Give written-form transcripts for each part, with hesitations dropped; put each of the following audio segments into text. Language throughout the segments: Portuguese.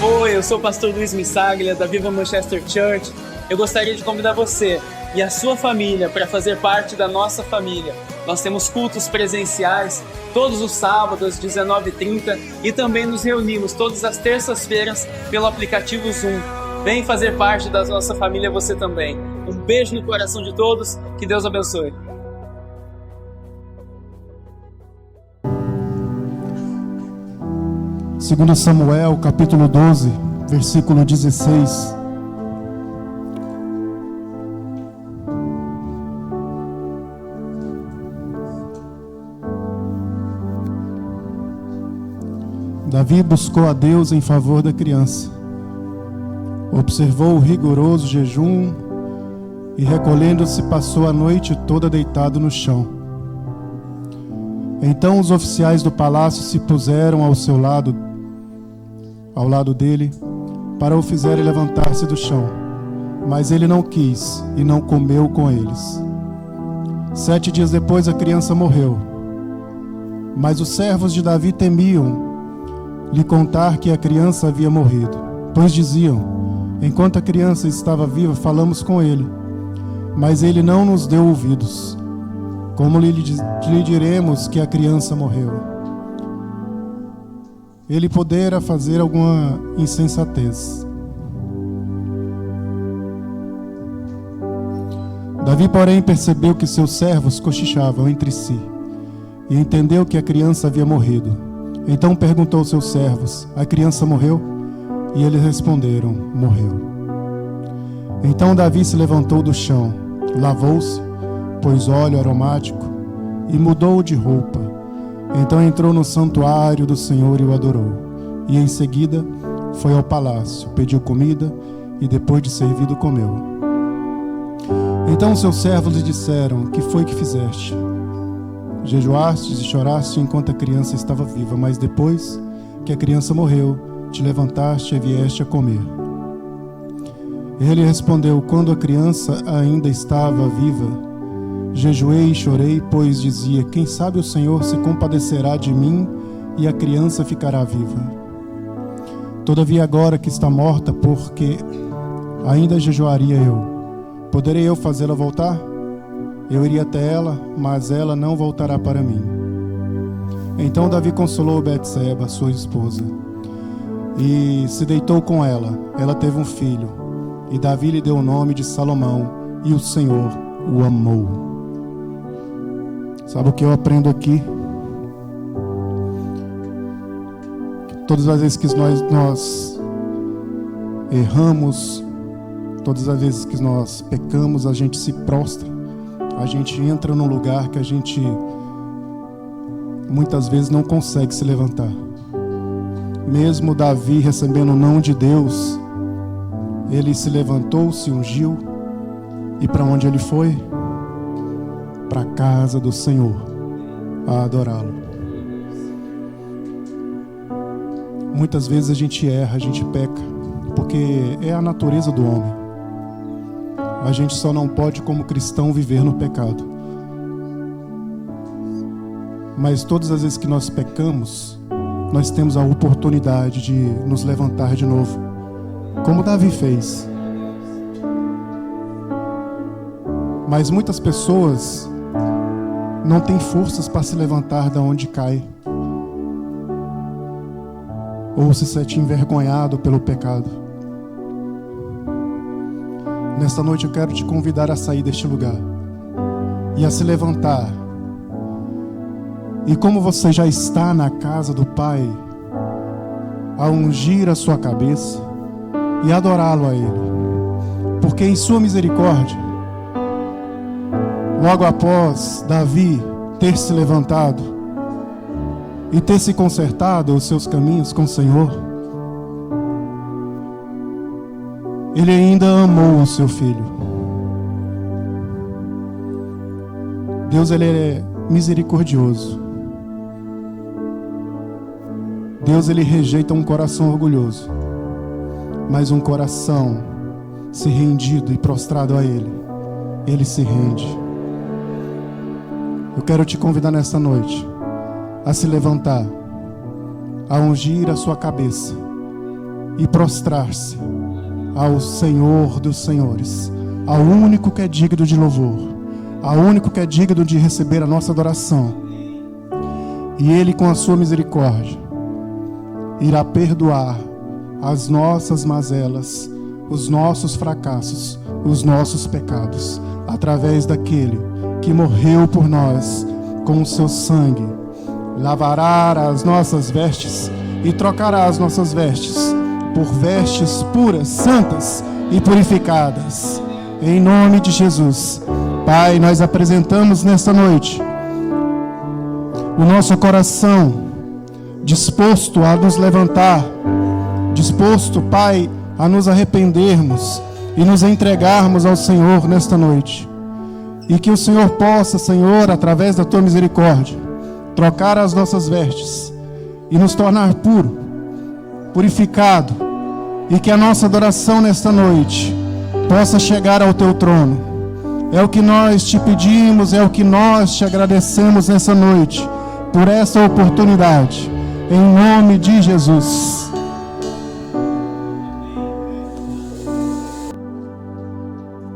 Oi, eu sou o pastor Luiz Missaglia, da Viva Manchester Church. Eu gostaria de convidar você e a sua família para fazer parte da nossa família. Nós temos cultos presenciais todos os sábados, 19h30, e também nos reunimos todas as terças-feiras pelo aplicativo Zoom. Vem fazer parte da nossa família você também. Um beijo no coração de todos, que Deus abençoe. Segundo Samuel, capítulo 12, versículo 16. Davi buscou a Deus em favor da criança. Observou o rigoroso jejum e, recolhendo-se, passou a noite toda deitado no chão. Então os oficiais do palácio se puseram ao lado dele, para o fizerem levantar-se do chão. Mas ele não quis e não comeu com eles. 7 dias depois a criança morreu. Mas os servos de Davi temiam lhe contar que a criança havia morrido, pois diziam: enquanto a criança estava viva, falamos com ele, mas ele não nos deu ouvidos. Como lhe diremos que a criança morreu? Ele poderá fazer alguma insensatez. Davi, porém, percebeu que seus servos cochichavam entre si e entendeu que a criança havia morrido. Então perguntou aos seus servos: a criança morreu? E eles responderam: morreu. Então Davi se levantou do chão, lavou-se, pôs óleo aromático e mudou de roupa. Então entrou no santuário do Senhor e o adorou. E em seguida foi ao palácio, pediu comida e depois de servido comeu. Então seus servos lhe disseram: que foi que fizeste? Jejuastes e choraste enquanto a criança estava viva, mas depois que a criança morreu, te levantaste e vieste a comer. Ele respondeu: quando a criança ainda estava viva, jejuei e chorei, pois dizia: quem sabe o Senhor se compadecerá de mim e a criança ficará viva. Todavia agora que está morta, porque ainda jejuaria eu, poderei eu fazê-la voltar? Eu iria até ela, mas ela não voltará para mim. Então Davi consolou Betseba, sua esposa, e se deitou com ela. Ela teve um filho, e Davi lhe deu o nome de Salomão, e o Senhor o amou. Sabe o que eu aprendo aqui? Todas as vezes que nós erramos, todas as vezes que nós pecamos, a gente se prostra, a gente entra num lugar que a gente muitas vezes não consegue se levantar. Mesmo Davi recebendo o não de Deus, ele se levantou, se ungiu, e para onde ele foi? Para a casa do Senhor, a adorá-lo. Muitas vezes a gente erra, a gente peca, porque é a natureza do homem. A gente só não pode, como cristão, viver no pecado. Mas todas as vezes que nós pecamos, nós temos a oportunidade de nos levantar de novo, como Davi fez. Mas muitas pessoas não têm forças para se levantar da onde cai, ou se sente envergonhado pelo pecado. Nesta noite eu quero te convidar a sair deste lugar e a se levantar. E como você já está na casa do Pai, a ungir a sua cabeça e adorá-lo a Ele. Porque em sua misericórdia, logo após Davi ter se levantado e ter se consertado os seus caminhos com o Senhor, Ele ainda amou o seu filho. Deus, Ele é misericordioso. Deus, Ele rejeita um coração orgulhoso, mas um coração se rendido e prostrado a Ele, Ele se rende. Eu quero te convidar nesta noite a se levantar, a ungir a sua cabeça e prostrar-se ao Senhor dos Senhores, ao único que é digno de louvor, ao único que é digno de receber a nossa adoração. E Ele, com a sua misericórdia, irá perdoar as nossas mazelas, os nossos fracassos, os nossos pecados, através daquele que morreu por nós com o seu sangue. Lavará as nossas vestes e trocará as nossas vestes por vestes puras, santas e purificadas. Em nome de Jesus. Pai, nós apresentamos nesta noite o nosso coração disposto a nos levantar, disposto, Pai, a nos arrependermos e nos entregarmos ao Senhor nesta noite. E que o Senhor possa, Senhor, através da Tua misericórdia, trocar as nossas vestes e nos tornar puro, purificado, e que a nossa adoração nesta noite possa chegar ao Teu trono. É o que nós te pedimos, é o que nós te agradecemos nessa noite, por essa oportunidade, em nome de Jesus.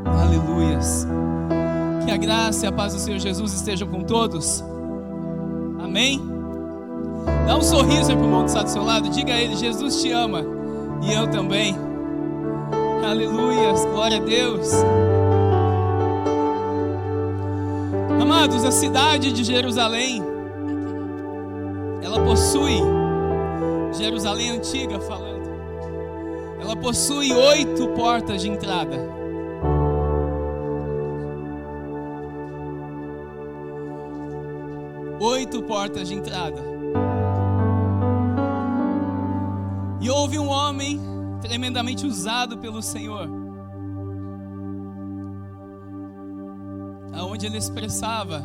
Aleluias. Que a graça e a paz do Senhor Jesus estejam com todos. Amém? Dá um sorriso aí para o irmão que está do seu lado. Diga a ele: Jesus te ama e eu também. Aleluias, glória a Deus. Amados, a cidade de Jerusalém, ela possui, Jerusalém antiga falando, ela possui 8 portas de entrada. Oito portas de entrada. E houve um homem tremendamente usado pelo Senhor, aonde ele expressava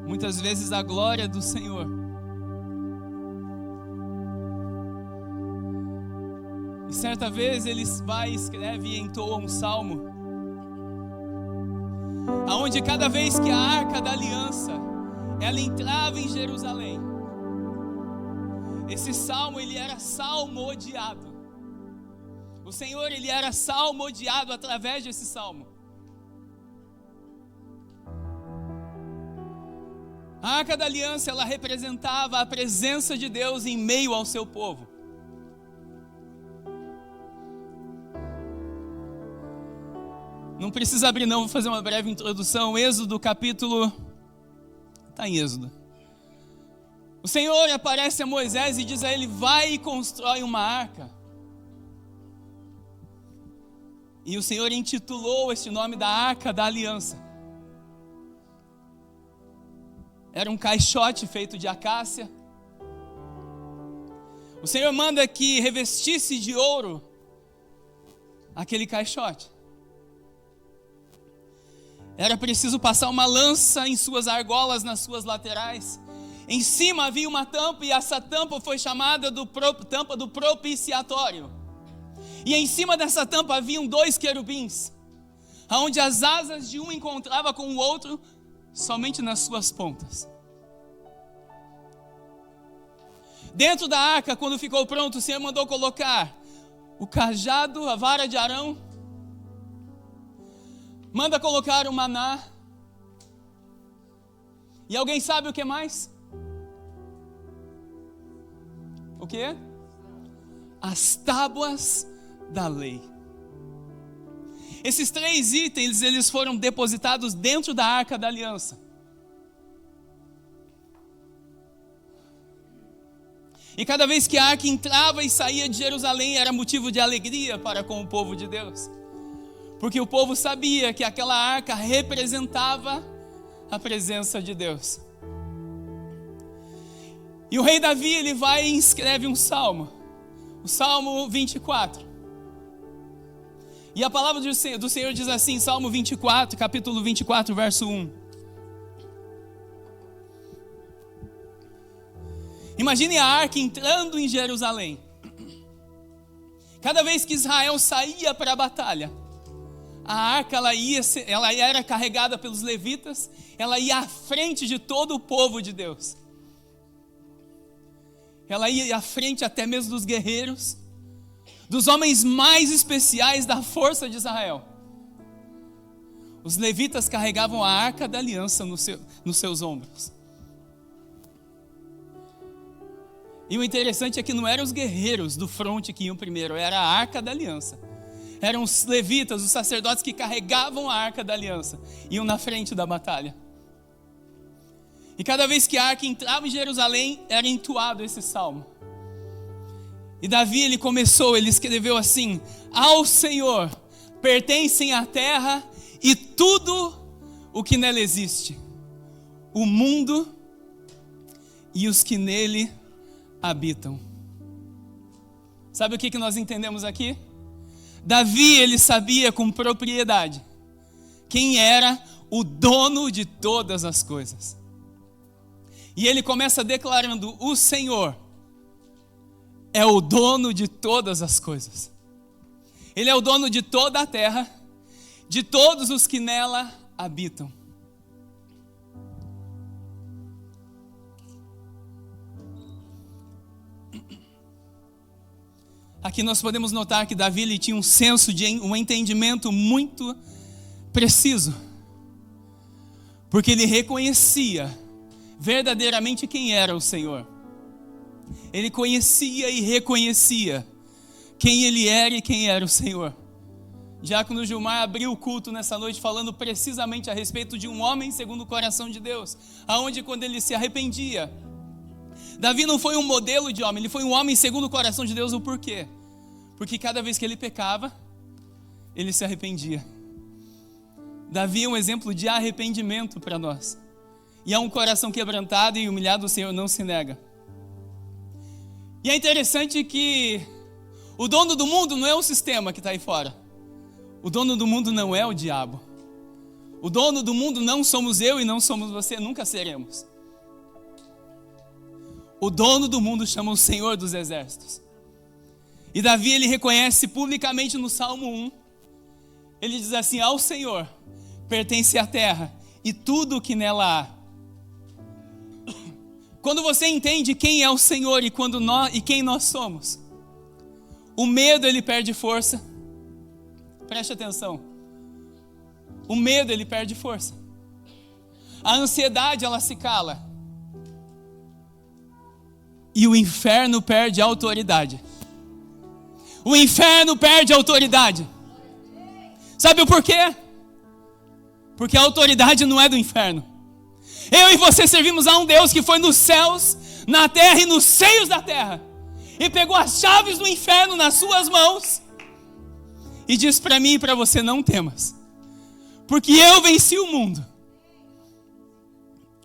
muitas vezes a glória do Senhor. E certa vez ele vai, escreve e entoa um salmo, aonde cada vez que a Arca da Aliança ela entrava em Jerusalém, esse salmo ele era salmodiado. O Senhor ele era salmodiado através desse salmo. A Arca da Aliança ela representava a presença de Deus em meio ao seu povo. Não precisa abrir não, vou fazer uma breve introdução. Êxodo capítulo... Está em Êxodo. O Senhor aparece a Moisés e diz a ele: vai e constrói uma arca. E o Senhor intitulou este nome da Arca da Aliança. Era um caixote feito de acácia. O Senhor manda que revestisse de ouro aquele caixote. Era preciso passar uma lança em suas argolas, nas suas laterais. Em cima havia uma tampa, e essa tampa foi chamada tampa do propiciatório. E em cima dessa tampa haviam 2 querubins, onde as asas de um encontrava com o outro somente nas suas pontas. Dentro da arca, quando ficou pronto, o Senhor mandou colocar o cajado, a vara de Arão. Manda colocar o maná. E alguém sabe o que mais? O que? As tábuas da lei. Esses 3 itens, eles foram depositados dentro da Arca da Aliança. E cada vez que a arca entrava e saía de Jerusalém, era motivo de alegria para com o povo de Deus. Porque o povo sabia que aquela arca representava a presença de Deus. E o rei Davi, ele vai e escreve um salmo. O Salmo 24. E a palavra do Senhor diz assim, Salmo 24, capítulo 24, verso 1. Imagine a arca entrando em Jerusalém. Cada vez que Israel saía para a batalha, a arca ela era carregada pelos levitas, ela ia à frente de todo o povo de Deus. Ela ia à frente até mesmo dos guerreiros. dos homens mais especiais da força de Israel. Os levitas carregavam a arca da aliança nos seus ombros. E o interessante é que não eram os guerreiros do fronte que iam primeiro, era a arca da aliança. Eram os levitas, os sacerdotes que carregavam a arca da aliança, iam na frente da batalha. E cada vez que a arca entrava em Jerusalém, era entoado esse salmo. E Davi, ele escreveu assim: ao Senhor pertencem a terra e tudo o que nela existe, o mundo e os que nele habitam. Sabe o que nós entendemos aqui? Davi, ele sabia com propriedade quem era o dono de todas as coisas. E ele começa declarando: o Senhor é o dono de todas as coisas. Ele é o dono de toda a terra, de todos os que nela habitam. Aqui nós podemos notar que Davi, ele tinha um entendimento muito preciso, porque ele reconhecia verdadeiramente quem era o Senhor. Ele conhecia e reconhecia quem ele era e quem era o Senhor. Diácono Gilmar abriu o culto nessa noite falando precisamente a respeito de um homem segundo o coração de Deus, aonde quando ele se arrependia, Davi não foi um modelo de homem, ele foi um homem segundo o coração de Deus. O porquê? Porque cada vez que ele pecava, ele se arrependia. Davi é um exemplo de arrependimento para nós. E é um coração quebrantado e humilhado, o Senhor não se nega. E é interessante que o dono do mundo não é o sistema que está aí fora. O dono do mundo não é o diabo. O dono do mundo não somos eu e não somos você, nunca seremos. O dono do mundo chama o Senhor dos Exércitos. E Davi, ele reconhece publicamente no Salmo 1. Ele diz assim: ao Senhor pertence a terra e tudo o que nela há. Quando você entende quem é o Senhor e quem nós somos, o medo, ele perde força. Preste atenção. O medo, ele perde força. A ansiedade, ela se cala. E o inferno perde a autoridade. O inferno perde a autoridade. Sabe o porquê? Porque a autoridade não é do inferno. Eu e você servimos a um Deus que foi nos céus, na terra e nos seios da terra, e pegou as chaves do inferno nas suas mãos e diz para mim e para você: não temas, porque eu venci o mundo.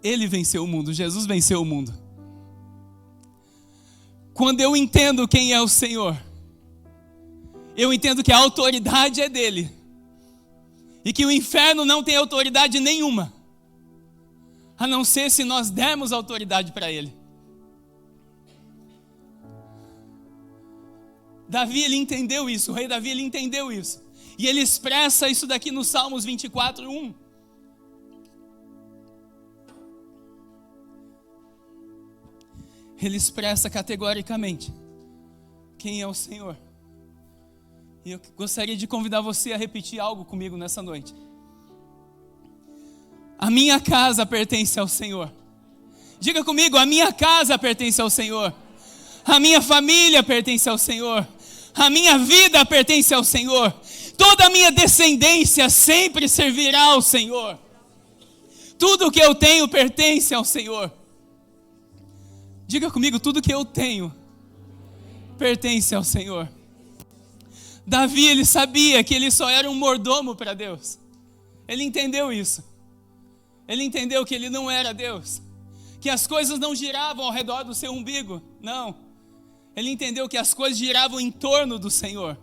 Ele venceu o mundo, Jesus venceu o mundo. Quando eu entendo quem é o Senhor, eu entendo que a autoridade é dele e que o inferno não tem autoridade nenhuma, a não ser se nós dermos autoridade para ele. Davi, ele entendeu isso, o rei Davi, ele entendeu isso. E ele expressa isso daqui no Salmos 24, 1. Ele expressa categoricamente quem é o Senhor. E eu gostaria de convidar você a repetir algo comigo nessa noite. A minha casa pertence ao Senhor. Diga comigo: a minha casa pertence ao Senhor. A minha família pertence ao Senhor. A minha vida pertence ao Senhor. Toda a minha descendência sempre servirá ao Senhor. Tudo que eu tenho pertence ao Senhor. Diga comigo: tudo que eu tenho pertence ao Senhor. Davi, ele sabia que ele só era um mordomo para Deus. Ele entendeu isso. Ele entendeu que ele não era Deus, que as coisas não giravam ao redor do seu umbigo. Não. Ele entendeu que as coisas giravam em torno do Senhor.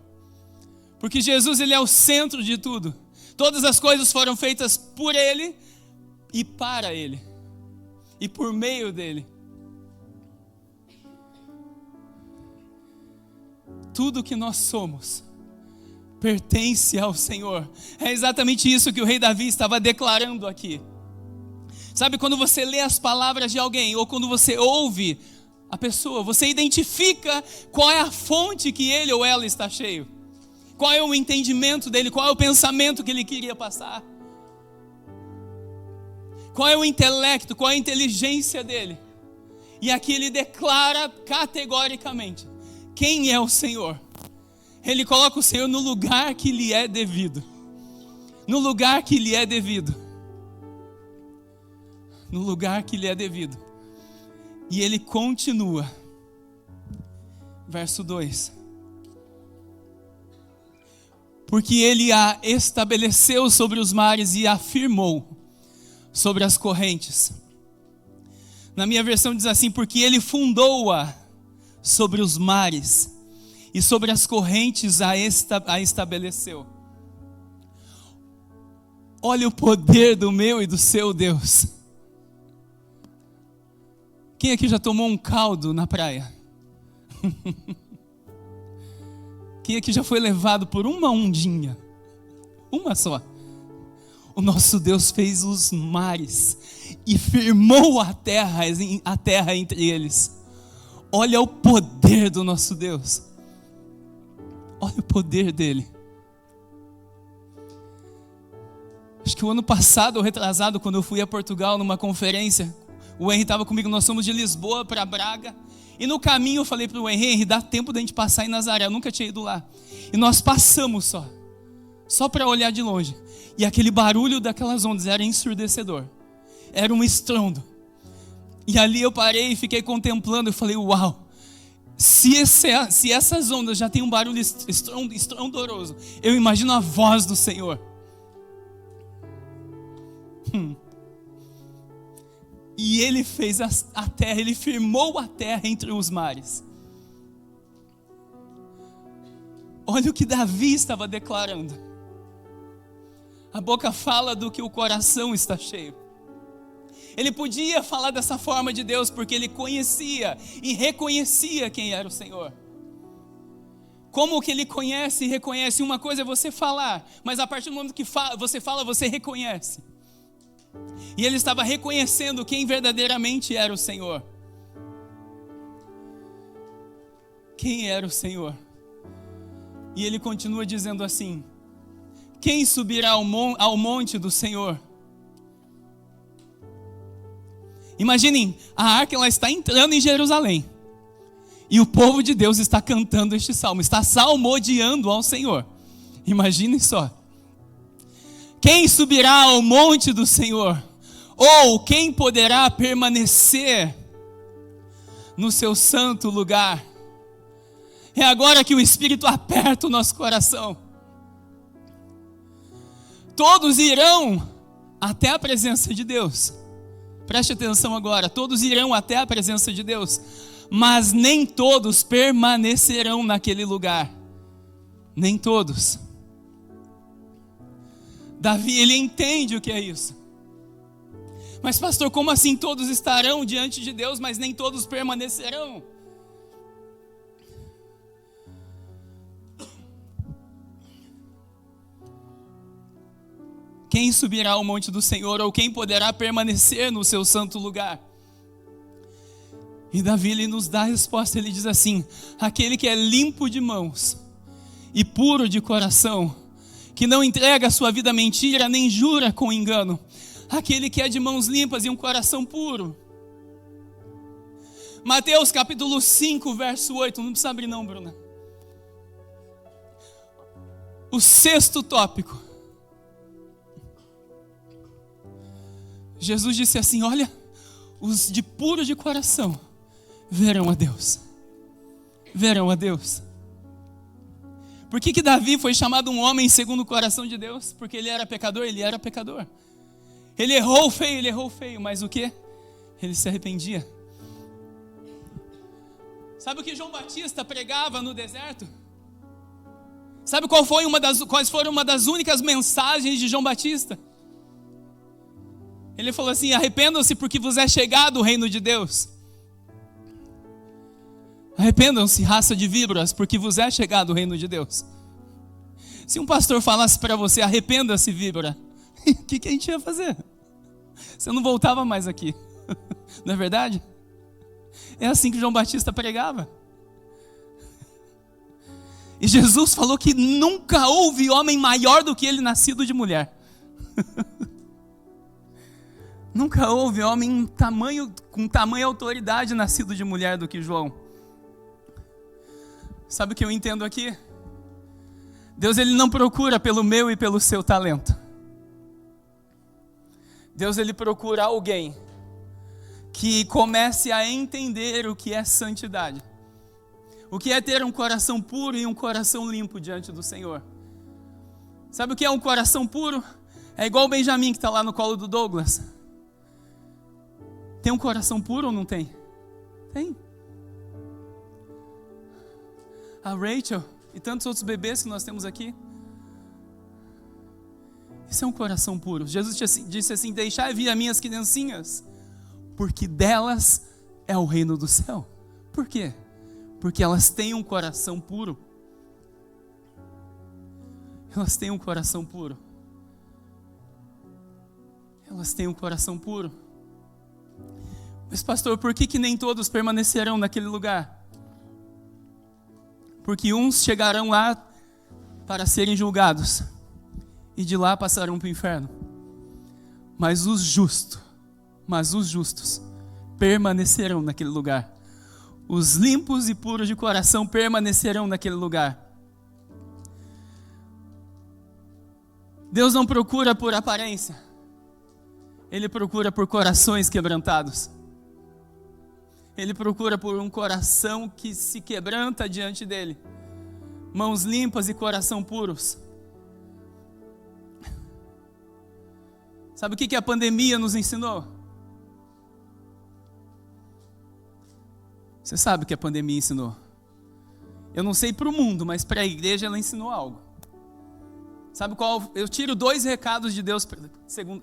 Porque Jesus, ele é o centro de tudo. Todas as coisas foram feitas por ele e para ele. E por meio dele. Tudo que nós somos pertence ao Senhor. É exatamente isso que o rei Davi estava declarando aqui. Sabe, quando você lê as palavras de alguém, ou quando você ouve a pessoa, você identifica qual é a fonte que ele ou ela está cheio. Qual é o entendimento dele, qual é o pensamento que ele queria passar. Qual é o intelecto, qual é a inteligência dele. E aqui ele declara categoricamente quem é o Senhor. Ele coloca o Senhor no lugar que lhe é devido. No lugar que lhe é devido. No lugar que lhe é devido. E ele continua. Verso 2. Porque ele a estabeleceu sobre os mares e afirmou sobre as correntes. Na minha versão diz assim, porque ele fundou-a sobre os mares e sobre as correntes a estabeleceu. Olha o poder do meu e do seu Deus. Quem aqui já tomou um caldo na praia? Quem aqui já foi levado por uma ondinha? Uma só. O nosso Deus fez os mares e firmou a terra entre eles. Olha o poder do nosso Deus. Olha o poder dele. Acho que o ano passado ou retrasado, quando eu fui a Portugal numa conferência, o Henry estava comigo, nós fomos de Lisboa para Braga. E no caminho eu falei para o Henry, dá tempo da gente passar em Nazaré, eu nunca tinha ido lá. E nós passamos só para olhar de longe. E aquele barulho daquelas ondas era ensurdecedor. Era um estrondo. E ali eu parei e fiquei contemplando, eu falei, uau. Se essas ondas já têm um barulho estrondoroso, eu imagino a voz do Senhor. E ele fez a terra, ele firmou a terra entre os mares. Olha o que Davi estava declarando. A boca fala do que o coração está cheio. Ele podia falar dessa forma de Deus porque ele conhecia e reconhecia quem era o Senhor. Como que ele conhece e reconhece? Uma coisa é você falar, mas a partir do momento que você fala, você reconhece. E ele estava reconhecendo quem verdadeiramente era o Senhor. Quem era o Senhor? E ele continua dizendo assim: quem subirá ao monte do Senhor? Imaginem, a arca ela está entrando em Jerusalém. E o povo de Deus está cantando este salmo, está salmodiando ao Senhor. Imaginem só. Quem subirá ao monte do Senhor? Ou quem poderá permanecer no seu santo lugar? É agora que o Espírito aperta o nosso coração. Todos irão até a presença de Deus. Preste atenção agora, todos irão até a presença de Deus, mas nem todos permanecerão naquele lugar. Nem todos. Davi, ele entende o que é isso. Mas pastor, como assim todos estarão diante de Deus, mas nem todos permanecerão? Quem subirá ao monte do Senhor, ou quem poderá permanecer no seu santo lugar? E Davi, ele nos dá a resposta, ele diz assim: aquele que é limpo de mãos e puro de coração, que não entrega a sua vida à mentira, nem jura com engano, aquele que é de mãos limpas e um coração puro. Mateus capítulo 5, verso 8, não precisa abrir não, Bruna. O sexto tópico. Jesus disse assim: olha, os de puro de coração verão a Deus. Verão a Deus. Por que Davi foi chamado um homem segundo o coração de Deus? Porque ele era pecador, ele era pecador. Ele errou feio, mas o que? Ele se arrependia. Sabe o que João Batista pregava no deserto? Sabe quais foram uma das únicas mensagens de João Batista? Ele falou assim: arrependam-se porque vos é chegado o reino de Deus. Arrependam-se, raça de víboras, porque vos é chegado o reino de Deus. Se um pastor falasse para você: arrependa-se, víbora, o que a gente ia fazer? Você não voltava mais aqui, não é verdade? É assim que João Batista pregava. E Jesus falou que nunca houve homem maior do que ele nascido de mulher. Nunca houve homem com tamanha autoridade nascido de mulher do que João. Sabe o que eu entendo aqui? Deus, ele não procura pelo meu e pelo seu talento. Deus, ele procura alguém que comece a entender o que é santidade. O que é ter um coração puro e um coração limpo diante do Senhor. Sabe o que é um coração puro? É igual o Benjamin que está lá no colo do Douglas. Tem um coração puro ou não tem? Tem. A Rachel e tantos outros bebês que nós temos aqui. Isso é um coração puro. Jesus disse assim: deixai vir as minhas criancinhas, porque delas é o reino do céu. Por quê? Porque elas têm um coração puro. Elas têm um coração puro. Elas têm um coração puro. Mas pastor, por que nem todos permanecerão naquele lugar? Porque uns chegarão lá para serem julgados e de lá passarão para o inferno. Mas os justos permanecerão naquele lugar. Os limpos e puros de coração permanecerão naquele lugar. Deus não procura por aparência. Ele procura por corações quebrantados. Ele procura por um coração que se quebranta diante dele. Mãos limpas e coração puros. Sabe o que a pandemia nos ensinou? Você sabe o que a pandemia ensinou? Eu não sei para o mundo, mas para a igreja ela ensinou algo. Sabe qual? Eu tiro 2 recados de Deus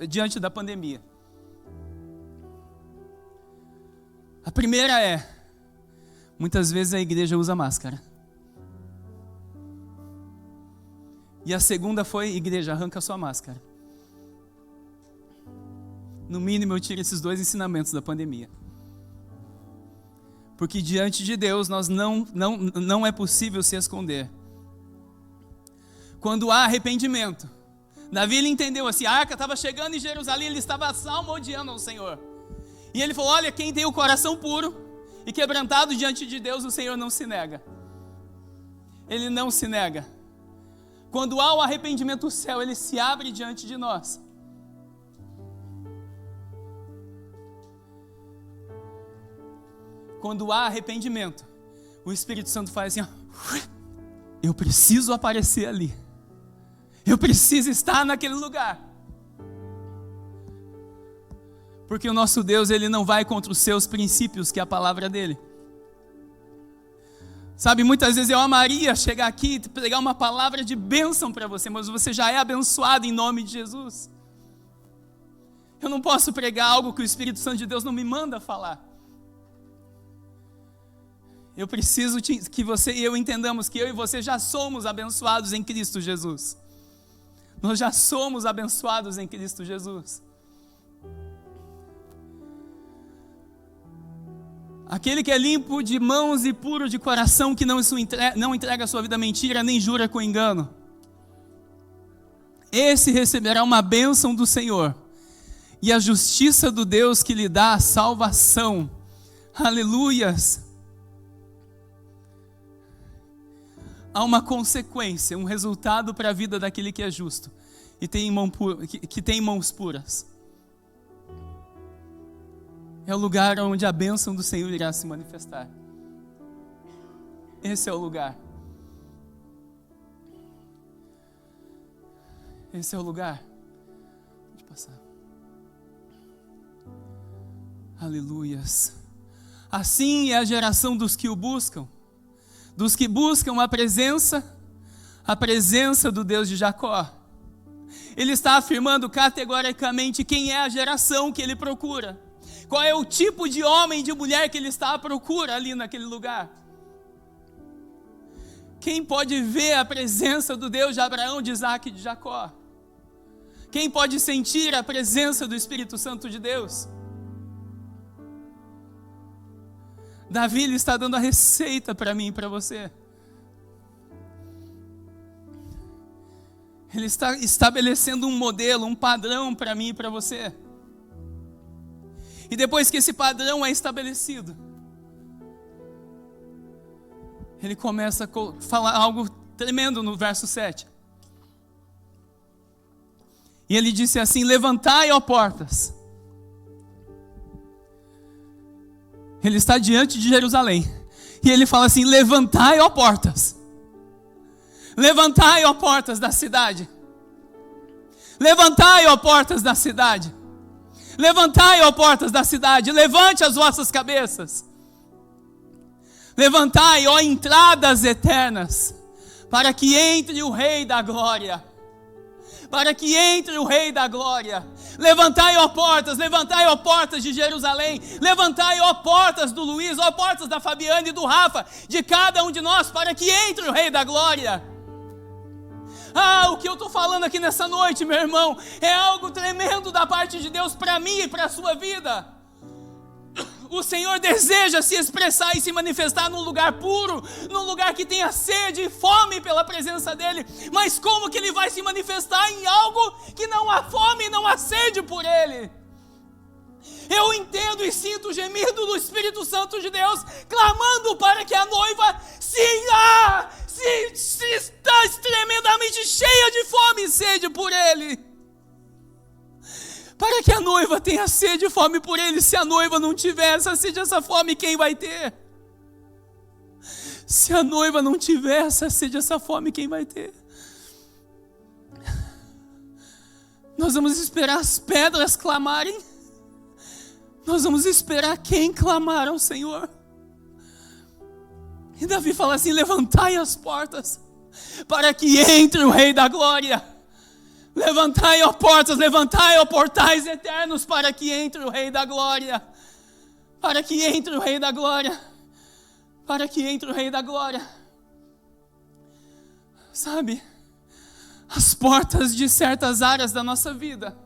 diante da pandemia. A primeira é: muitas vezes a igreja usa máscara. E a segunda foi: igreja, arranca a sua máscara. No mínimo eu tiro esses 2 ensinamentos da pandemia. Porque diante de Deus não é possível se esconder. Quando há arrependimento, Davi ele entendeu assim: a arca estava chegando em Jerusalém, ele estava salmodiando ao Senhor. E ele falou: olha, quem tem o coração puro e quebrantado diante de Deus, o Senhor não se nega. Ele não se nega. Quando há o arrependimento, o céu ele se abre diante de nós. Quando há arrependimento, o Espírito Santo faz assim: ó, eu preciso aparecer ali. Eu preciso estar naquele lugar. Porque o nosso Deus, ele não vai contra os seus princípios, que é a palavra dele. Sabe, muitas vezes eu amaria chegar aqui e pregar uma palavra de bênção para você, mas você já é abençoado em nome de Jesus. Eu não posso pregar algo que o Espírito Santo de Deus não me manda falar. Eu preciso que você e eu entendamos que eu e você já somos abençoados em Cristo Jesus. Nós já somos abençoados em Cristo Jesus. Aquele que é limpo de mãos e puro de coração, que não entrega a sua vida à mentira, nem jura com engano. Esse receberá uma bênção do Senhor e a justiça do Deus que lhe dá a salvação. Aleluias! Há uma consequência, um resultado para a vida daquele que é justo e que tem mãos puras. É o lugar onde a bênção do Senhor irá se manifestar. Esse é o lugar. Esse é o lugar. Pode passar. Aleluias. Assim é a geração dos que o buscam. Dos que buscam a presença do Deus de Jacó. Ele está afirmando categoricamente quem é a geração que ele procura. Qual é o tipo de homem e de mulher que ele está à procura ali naquele lugar. Quem pode ver a presença do Deus de Abraão, de Isaac e de Jacó? Quem pode sentir a presença do Espírito Santo de Deus? Davi, ele está dando a receita para mim e para você. Ele está estabelecendo um modelo, um padrão para mim e para você. E depois que esse padrão é estabelecido, ele começa a falar algo tremendo no verso 7. E ele disse assim: levantai, ó portas. Ele está diante de Jerusalém. E ele fala assim: levantai, ó portas. Levantai, ó portas da cidade. Levantai, ó portas da cidade. Levantai, ó portas da cidade. Levante as vossas cabeças. Levantai, ó entradas eternas, para que entre o Rei da Glória. Para que entre o Rei da Glória. Levantai, ó portas de Jerusalém. Levantai, ó portas do Luiz, ó portas da Fabiana e do Rafa, de cada um de nós, para que entre o Rei da Glória. O que eu estou falando aqui nessa noite, meu irmão, é algo tremendo da parte de Deus para mim e para a sua vida. O Senhor deseja se expressar e se manifestar num lugar puro, num lugar que tenha sede e fome pela presença dEle. Mas como que Ele vai se manifestar em algo que não há fome e não há sede por Ele? Eu entendo e sinto o gemido do Espírito Santo de Deus, clamando para que a noiva se está tremendamente cheia de fome e sede por Ele. Para que a noiva tenha sede e fome por Ele. Se a noiva não tiver essa sede e essa fome, quem vai ter? Se a noiva não tiver essa sede e essa fome, quem vai ter? Nós vamos esperar as pedras clamarem? Nós vamos esperar quem clamar ao Senhor? E Davi fala assim: levantai as portas, para que entre o Rei da Glória. Levantai, ó portas, levantai, ó portais eternos, para que entre o Rei da Glória. Para que entre o Rei da Glória. Para que entre o Rei da Glória. Sabe, as portas de certas áreas da nossa vida,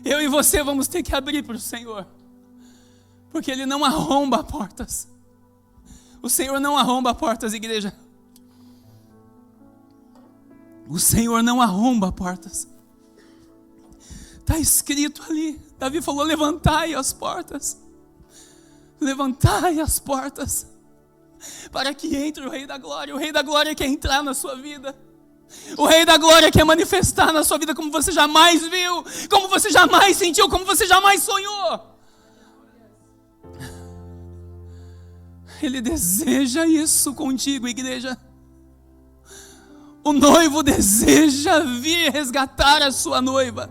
eu e você vamos ter que abrir para o Senhor, porque Ele não arromba portas. O Senhor não arromba portas, igreja. O Senhor não arromba portas. Está escrito ali. Davi falou: levantai as portas. Levantai as portas, para que entre o Rei da Glória. O Rei da Glória quer entrar na sua vida. O Rei da Glória quer manifestar na sua vida como você jamais viu, como você jamais sentiu, como você jamais sonhou. Ele deseja isso contigo, igreja. O noivo deseja vir resgatar a sua noiva.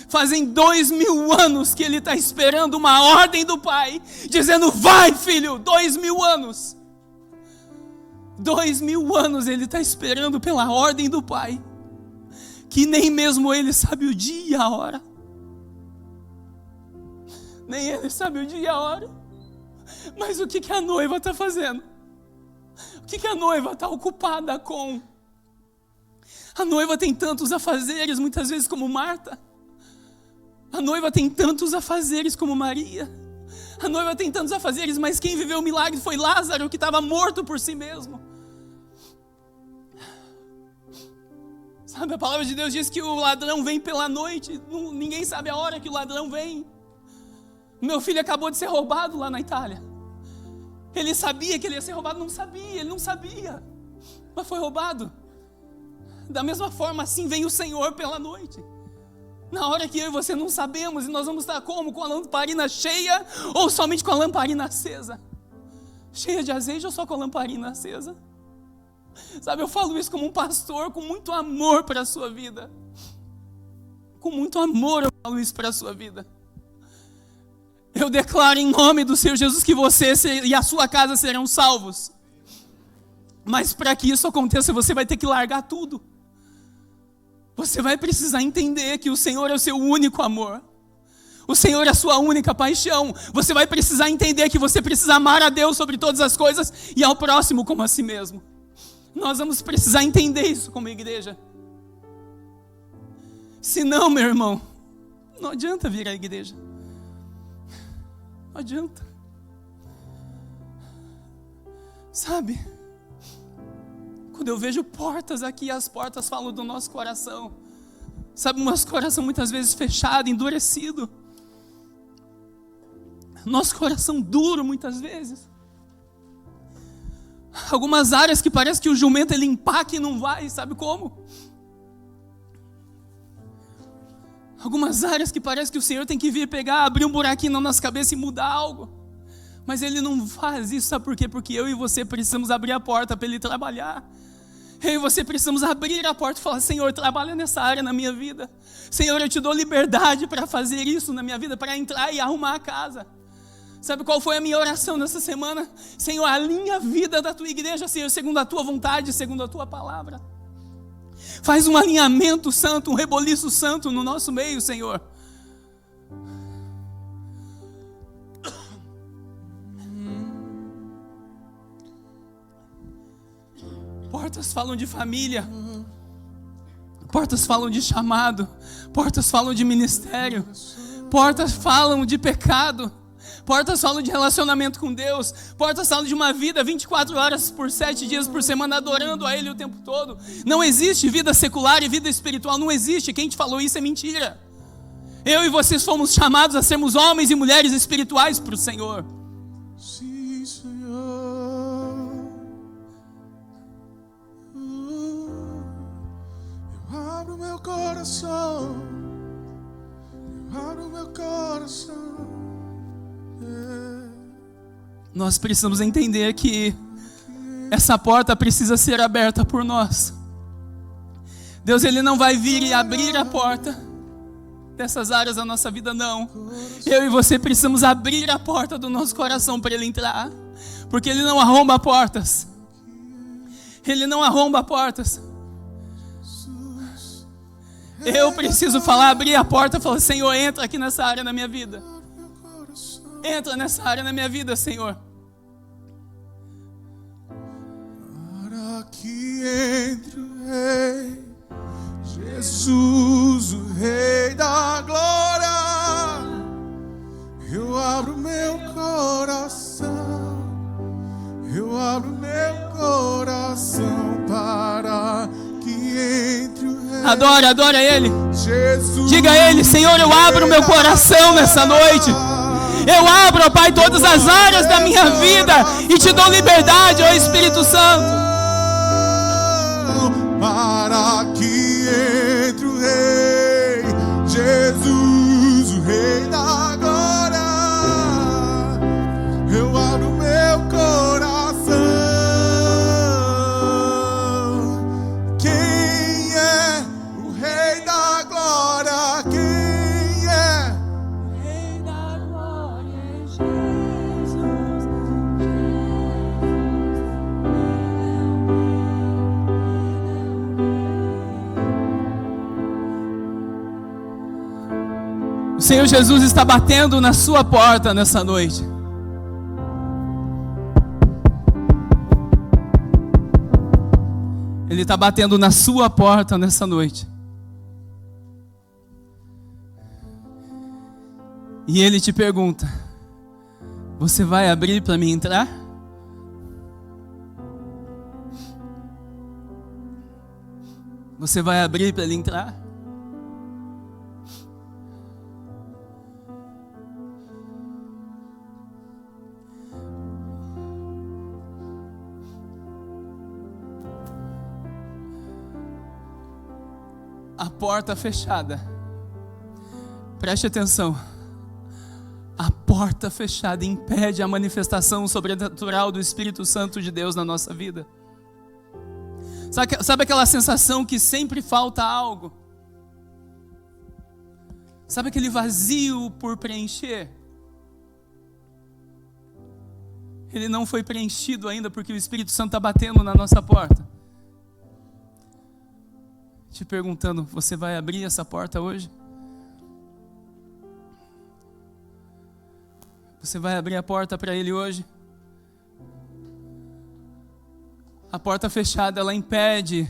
Fazem 2000 anos que ele está esperando uma ordem do Pai, dizendo: vai, filho. 2000 anos. 2000 anos ele está esperando pela ordem do Pai, que nem mesmo ele sabe o dia e a hora. Nem ele sabe o dia e a hora. Mas o que a noiva está fazendo? O que a noiva está ocupada com? A noiva tem tantos afazeres, muitas vezes como Marta. A noiva tem tantos afazeres como Maria. A noiva tem tantos afazeres, mas quem viveu o milagre foi Lázaro, que estava morto por si mesmo. Sabe, a palavra de Deus diz que o ladrão vem pela noite. Ninguém sabe a hora que o ladrão vem. Meu filho acabou de ser roubado lá na Itália. Ele sabia que ele ia ser roubado? Não sabia, ele não sabia. Mas foi roubado. Da mesma forma, assim vem o Senhor pela noite. Na hora que eu e você não sabemos, e nós vamos estar como? Com a lamparina cheia ou somente com a lamparina acesa? Cheia de azeite ou só com a lamparina acesa? Sabe, eu falo isso como um pastor, com muito amor para a sua vida. Com muito amor eu falo isso para a sua vida. Eu declaro em nome do Senhor Jesus que você e a sua casa serão salvos. Mas para que isso aconteça, você vai ter que largar tudo. Você vai precisar entender que o Senhor é o seu único amor. O Senhor é a sua única paixão. Você vai precisar entender que você precisa amar a Deus sobre todas as coisas e ao próximo como a si mesmo. Nós vamos precisar entender isso como igreja. Senão, meu irmão, não adianta vir à igreja. Não adianta. Sabe? Quando eu vejo portas aqui, as portas falam do nosso coração. Sabe, o nosso coração muitas vezes fechado, endurecido. Nosso coração duro muitas vezes. Algumas áreas que parece que o jumento ele empaca e não vai, sabe como? Algumas áreas que parece que o Senhor tem que vir pegar, abrir um buraquinho na nossa cabeça e mudar algo. Mas Ele não faz isso, sabe por quê? Porque eu e você precisamos abrir a porta para Ele trabalhar. Eu e você precisamos abrir a porta e falar: Senhor, trabalha nessa área na minha vida. Senhor, eu te dou liberdade para fazer isso na minha vida, para entrar e arrumar a casa. Sabe qual foi a minha oração nessa semana? Senhor, alinha a vida da tua igreja, Senhor, segundo a tua vontade, segundo a tua palavra. Faz um alinhamento santo, um reboliço santo no nosso meio, Senhor. Portas falam de família. Portas falam de chamado. Portas falam de ministério. Portas falam de pecado. Portas falam de relacionamento com Deus. Portas falam de uma vida 24 horas por 7 dias por semana adorando a Ele o tempo todo. Não existe vida secular e vida espiritual. Não existe. Quem te falou isso é mentira. Eu e vocês fomos chamados a sermos homens e mulheres espirituais para o Senhor. Sim, Senhor. Eu abro meu coração. Eu abro meu coração. Nós precisamos entender que essa porta precisa ser aberta por nós. Deus, Ele não vai vir e abrir a porta dessas áreas da nossa vida, não. Eu e você precisamos abrir a porta do nosso coração para Ele entrar. Porque Ele não arromba portas. Ele não arromba portas. Eu preciso abrir a porta e falar: Senhor, entra aqui nessa área da minha vida. Entra nessa área na minha vida, Senhor. Para que entre o Rei Jesus, o Rei da glória. Eu abro meu coração. Eu abro meu coração para que entre o Rei. Adora Ele. Jesus. Diga a Ele: Senhor, eu abro meu coração nessa noite. Eu abro, ó Pai, todas as áreas da minha vida e te dou liberdade, ó Espírito Santo. Para que entre o Rei Jesus, o Rei da glória. Eu abro meu coração. Quem é o Rei da glória? Quem é? Rei da glória, Jesus. O Senhor Jesus está batendo na sua porta nessa noite. Ele está batendo na sua porta nessa noite. E Ele te pergunta: você vai abrir para mim entrar? Você vai abrir para Ele entrar? A porta fechada. Preste atenção. A porta fechada impede a manifestação sobrenatural do Espírito Santo de Deus na nossa vida. Sabe aquela sensação que sempre falta algo? Sabe aquele vazio por preencher? Ele não foi preenchido ainda porque o Espírito Santo está batendo na nossa porta. Te perguntando: você vai abrir essa porta hoje? Você vai abrir a porta para Ele hoje? A porta fechada, ela impede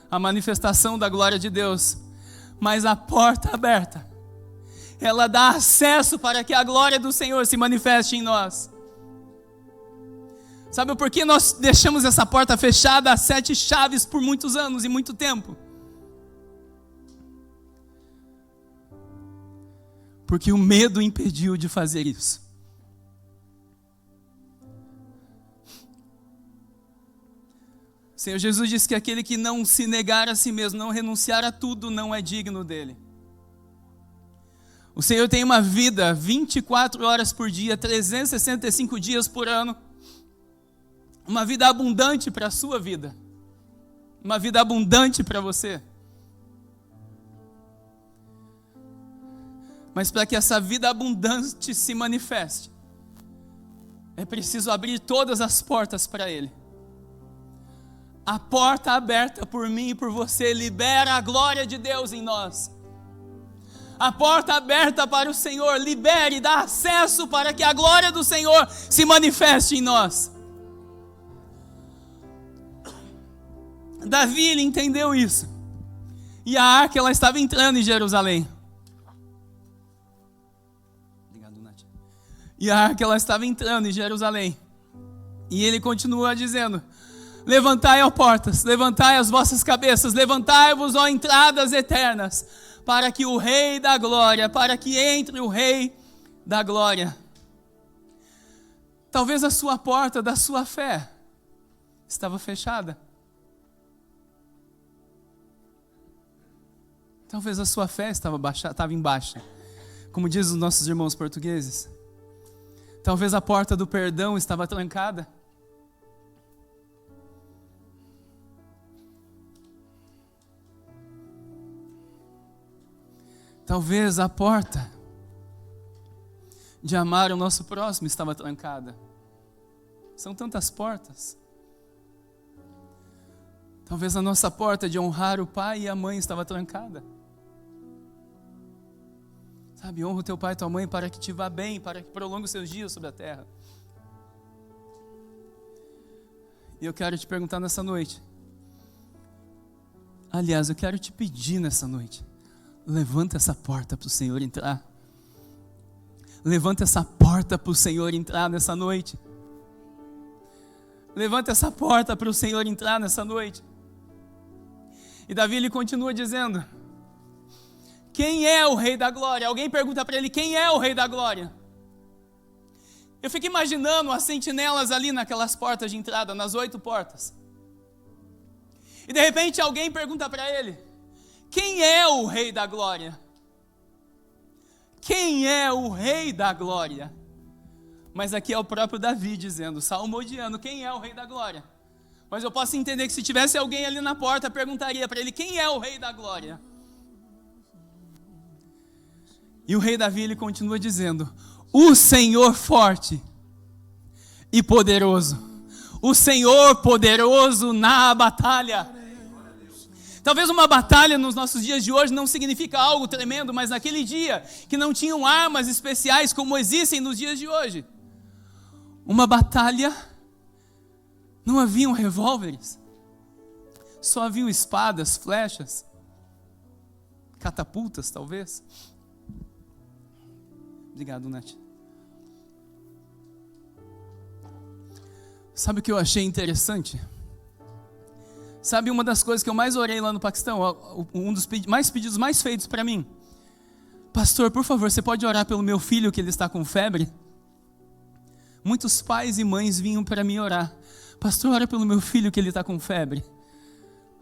a manifestação da glória de Deus. Mas a porta aberta, ela dá acesso para que a glória do Senhor se manifeste em nós. Sabe por que nós deixamos essa porta fechada a 7 chaves por muitos anos e muito tempo? Porque o medo impediu de fazer isso. O Senhor Jesus disse que aquele que não se negar a si mesmo, não renunciar a tudo, não é digno dele. O Senhor tem uma vida 24 horas por dia, 365 dias por ano. Uma vida abundante para a sua vida. Uma vida abundante para você. Mas para que essa vida abundante se manifeste, é preciso abrir todas as portas para Ele. A porta aberta por mim e por você libera a glória de Deus em nós. A porta aberta para o Senhor libere e dá acesso para que a glória do Senhor se manifeste em nós. Davi, ele entendeu isso. E a arca, ela estava entrando em Jerusalém. Obrigado, Nath. E a arca, ela estava entrando em Jerusalém. E ele continua dizendo: levantai, ó portas, levantai as vossas cabeças, levantai-vos, ó entradas eternas, para que o Rei da Glória, para que entre o Rei da Glória. Talvez a sua porta da sua fé estava fechada. Talvez a sua fé estava em baixa, como dizem os nossos irmãos portugueses. Talvez a porta do perdão estava trancada. Talvez a porta de amar o nosso próximo estava trancada. São tantas portas. Talvez a nossa porta de honrar o pai e a mãe estava trancada. Sabe, honra o teu pai e tua mãe para que te vá bem, para que prolongue os seus dias sobre a terra. E eu quero te perguntar nessa noite. Aliás, eu quero te pedir nessa noite. Levanta essa porta para o Senhor entrar. Levanta essa porta para o Senhor entrar nessa noite. Levanta essa porta para o Senhor entrar nessa noite. E Davi, ele continua dizendo: quem é o Rei da Glória? Alguém pergunta para ele: quem é o Rei da Glória? Eu fico imaginando as sentinelas ali naquelas portas de entrada, nas 8 portas. E de repente alguém pergunta para ele: quem é o Rei da Glória? Quem é o Rei da Glória? Mas aqui é o próprio Davi dizendo, salmodiano, quem é o Rei da Glória? Mas eu posso entender que se tivesse alguém ali na porta, perguntaria para ele: quem é o Rei da Glória? E o rei Davi, ele continua dizendo: o Senhor forte e poderoso. O Senhor poderoso na batalha. Talvez uma batalha nos nossos dias de hoje não significa algo tremendo, mas naquele dia que não tinham armas especiais como existem nos dias de hoje. Uma batalha, não haviam revólveres, só haviam espadas, flechas, catapultas talvez. Obrigado, Nath. Sabe o que eu achei interessante? Sabe uma das coisas que eu mais orei lá no Paquistão? Um dos pedidos mais feitos para mim. Pastor, por favor, você pode orar pelo meu filho que ele está com febre? Muitos pais e mães vinham para mim orar. Pastor, ora pelo meu filho que ele está com febre.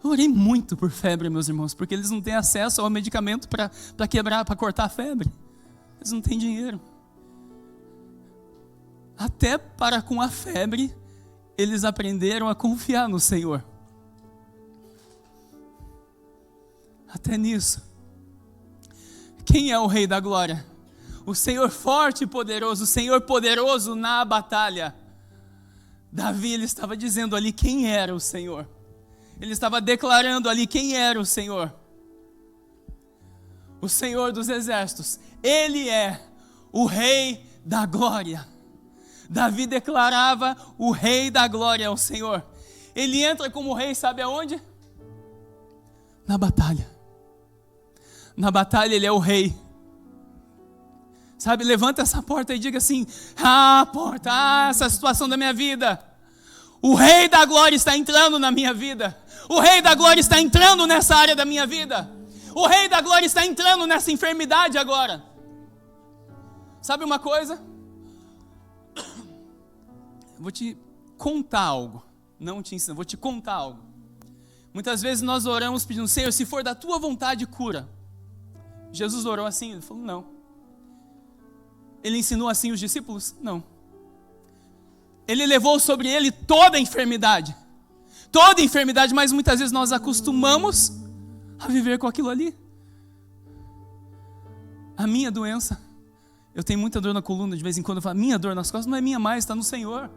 Eu orei muito por febre, meus irmãos, porque eles não têm acesso ao medicamento para cortar a febre. Eles não têm dinheiro. Até para com a febre, eles aprenderam a confiar no Senhor. Até nisso. Quem é o Rei da Glória? O Senhor forte e poderoso, o Senhor poderoso na batalha. Davi, ele estava dizendo ali quem era o Senhor. Ele estava declarando ali quem era o Senhor. O Senhor dos exércitos. Ele é o Rei da Glória. Davi declarava o Rei da Glória ao Senhor. Ele entra como rei, sabe aonde? Na batalha. Na batalha ele é o rei. Sabe, levanta essa porta e diga assim: porta, essa situação da minha vida. O Rei da Glória está entrando na minha vida. O Rei da Glória está entrando nessa área da minha vida. O Rei da Glória está entrando nessa enfermidade agora. Sabe uma coisa? Vou te contar algo. Não te ensino, vou te contar algo. Muitas vezes nós oramos pedindo: Senhor, se for da tua vontade, cura. Jesus orou assim? Ele falou: não. Ele ensinou assim os discípulos? Não. Ele levou sobre ele toda a enfermidade. Toda a enfermidade, mas muitas vezes nós acostumamos a viver com aquilo ali. A minha doença, eu tenho muita dor na coluna, de vez em quando eu falo: minha dor nas costas não é minha mais, está no Senhor.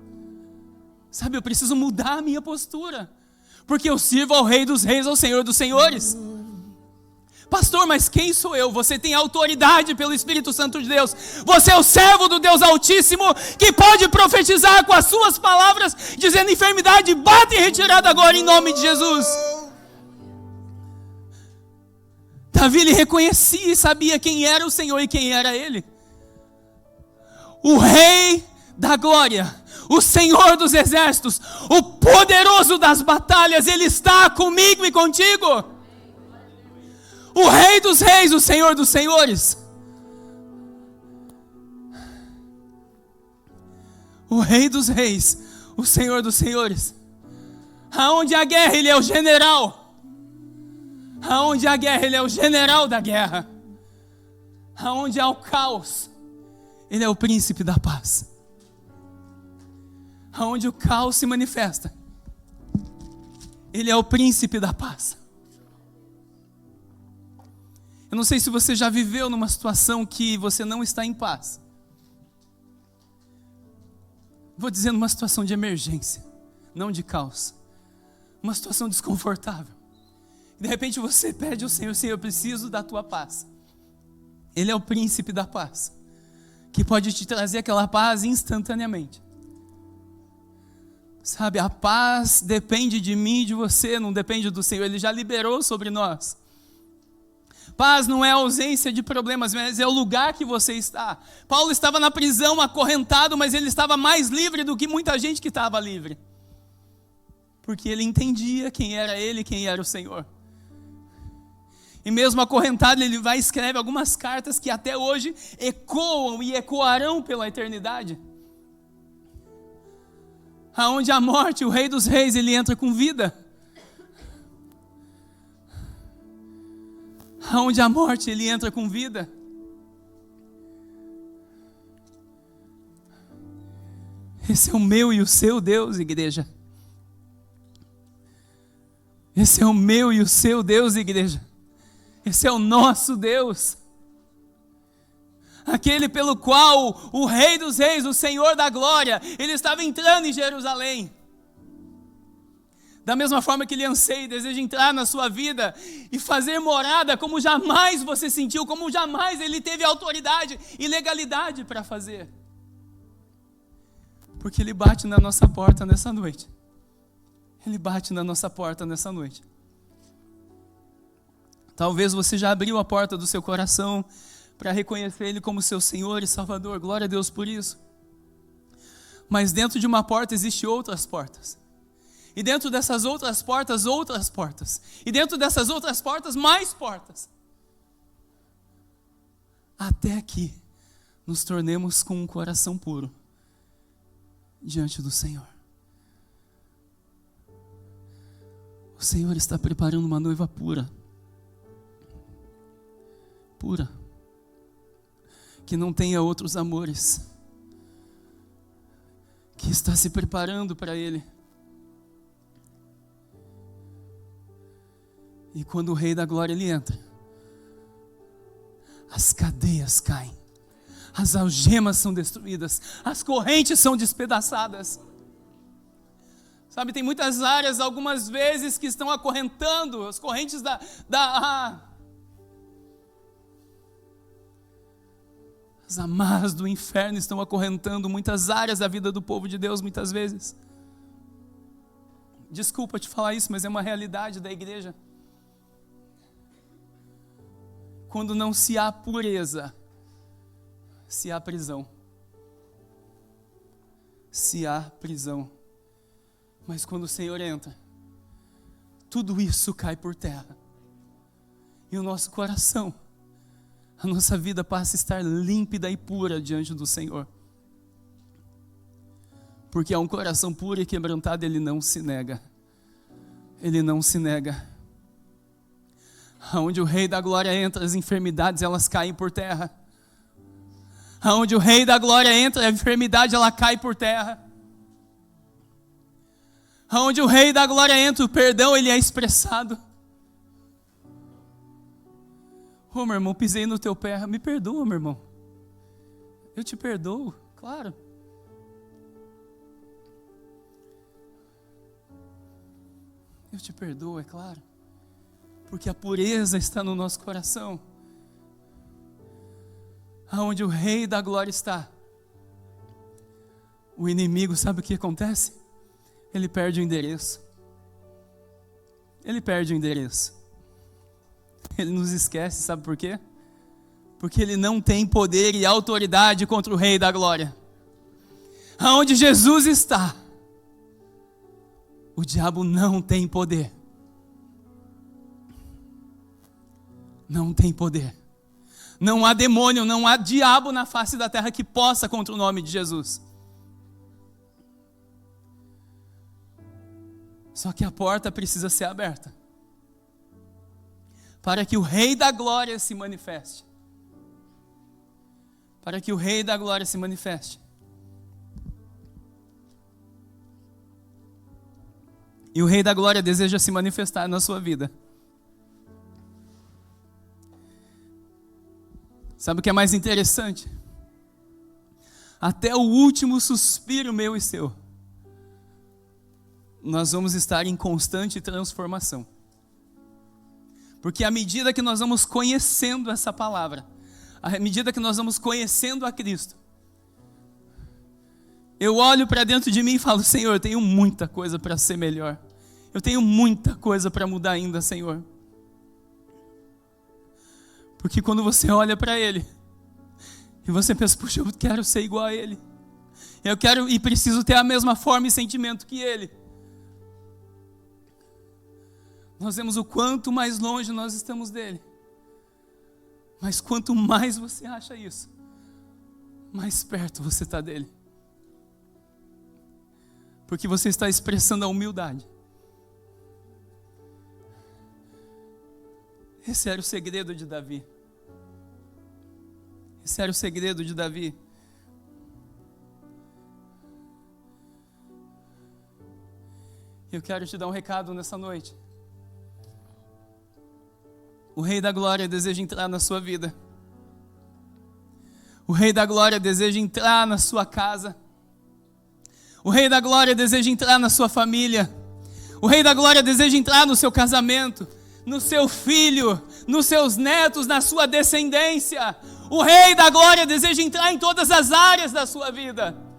Sabe, eu preciso mudar a minha postura, porque eu sirvo ao Rei dos Reis, ao Senhor dos Senhores. Pastor, mas quem sou eu? Você tem autoridade pelo Espírito Santo de Deus. Você é o servo do Deus Altíssimo, que pode profetizar com as suas palavras, dizendo: enfermidade, bate em retirada agora em nome de Jesus. Davi, ele reconhecia e sabia quem era o Senhor e quem era ele. O Rei da Glória, o Senhor dos Exércitos, o poderoso das batalhas, Ele está comigo e contigo. O Rei dos Reis, o Senhor dos Senhores. O Rei dos Reis, o Senhor dos Senhores. Aonde há guerra, Ele é o general. Aonde há guerra, Ele é o general da guerra. Aonde há o caos, Ele é o príncipe da paz. Aonde o caos se manifesta, Ele é o príncipe da paz. Eu não sei se você já viveu numa situação que você não está em paz. Vou dizer numa situação de emergência, não de caos. Uma situação desconfortável. De repente você pede ao Senhor: Senhor, eu preciso da tua paz. Ele é o príncipe da paz, que pode te trazer aquela paz instantaneamente. Sabe, a paz depende de mim e de você, não depende do Senhor. Ele já liberou sobre nós. Paz não é a ausência de problemas, mas é o lugar que você está. Paulo estava na prisão, acorrentado, mas ele estava mais livre do que muita gente que estava livre. Porque ele entendia quem era ele e quem era o Senhor. E mesmo acorrentado, ele vai e escreve algumas cartas que até hoje ecoam e ecoarão pela eternidade. Aonde a morte, o Rei dos Reis, ele entra com vida. Aonde a morte, ele entra com vida. Esse é o meu e o seu Deus, igreja. Esse é o meu e o seu Deus, igreja. Esse é o nosso Deus. Aquele pelo qual o Rei dos Reis, o Senhor da Glória, ele estava entrando em Jerusalém. Da mesma forma que ele anseia e deseja entrar na sua vida e fazer morada como jamais você sentiu, como jamais ele teve autoridade e legalidade para fazer. Porque ele bate na nossa porta nessa noite. Ele bate na nossa porta nessa noite. Talvez você já abriu a porta do seu coração para reconhecer Ele como seu Senhor e Salvador. Glória a Deus por isso. Mas dentro de uma porta existem outras portas. E dentro dessas outras portas, outras portas. E dentro dessas outras portas, mais portas. Até que nos tornemos com um coração puro diante do Senhor. O Senhor está preparando uma noiva pura. Pura. Que não tenha outros amores. Que está se preparando para Ele. E quando o Rei da Glória ele entra, as cadeias caem, as algemas são destruídas, as correntes são despedaçadas. Sabe, tem muitas áreas, algumas vezes, que estão acorrentando, as correntes as amarras do inferno estão acorrentando muitas áreas da vida do povo de Deus, muitas vezes. Desculpa te falar isso, mas é uma realidade da igreja. Quando não se há pureza, se há prisão. Se há prisão. Mas quando o Senhor entra, tudo isso cai por terra. E o nosso coração, a nossa vida passa a estar límpida e pura diante do Senhor. Porque a um coração puro e quebrantado, Ele não se nega. Ele não se nega. Aonde o Rei da Glória entra, as enfermidades elas caem por terra. Aonde o Rei da Glória entra, a enfermidade ela cai por terra. Aonde o Rei da Glória entra, o perdão ele é expressado. Ô meu irmão, pisei no teu pé, me perdoa, meu irmão. Eu te perdoo, claro. Eu te perdoo, é claro. Porque a pureza está no nosso coração. Aonde o Rei da Glória está, o inimigo, sabe o que acontece? Ele perde o endereço. Ele perde o endereço. Ele nos esquece, sabe por quê? Porque ele não tem poder e autoridade contra o Rei da Glória. Aonde Jesus está, o diabo não tem poder. Não tem poder. Não há demônio, não há diabo na face da terra que possa contra o nome de Jesus. Só que a porta precisa ser aberta para que o Rei da Glória se manifeste. Para que o Rei da Glória se manifeste. E o Rei da Glória deseja se manifestar na sua vida. Sabe o que é mais interessante? Até o último suspiro meu e seu, nós vamos estar em constante transformação. Porque à medida que nós vamos conhecendo essa palavra, à medida que nós vamos conhecendo a Cristo, eu olho para dentro de mim e falo: Senhor, eu tenho muita coisa para ser melhor. Eu tenho muita coisa para mudar ainda, Senhor. Porque quando você olha para Ele, e você pensa: puxa, eu quero ser igual a Ele. Eu quero e preciso ter a mesma forma e sentimento que Ele. Nós vemos o quanto mais longe nós estamos dele. Mas quanto mais você acha isso, mais perto você está dele. Porque você está expressando a humildade. Esse era o segredo de Davi. Esse era o segredo de Davi. Eu quero te dar um recado nessa noite. O Rei da Glória deseja entrar na sua vida. O Rei da Glória deseja entrar na sua casa. O Rei da Glória deseja entrar na sua família. O Rei da Glória deseja entrar no seu casamento, no seu filho, nos seus netos, na sua descendência. O Rei da Glória deseja entrar em todas as áreas da sua vida.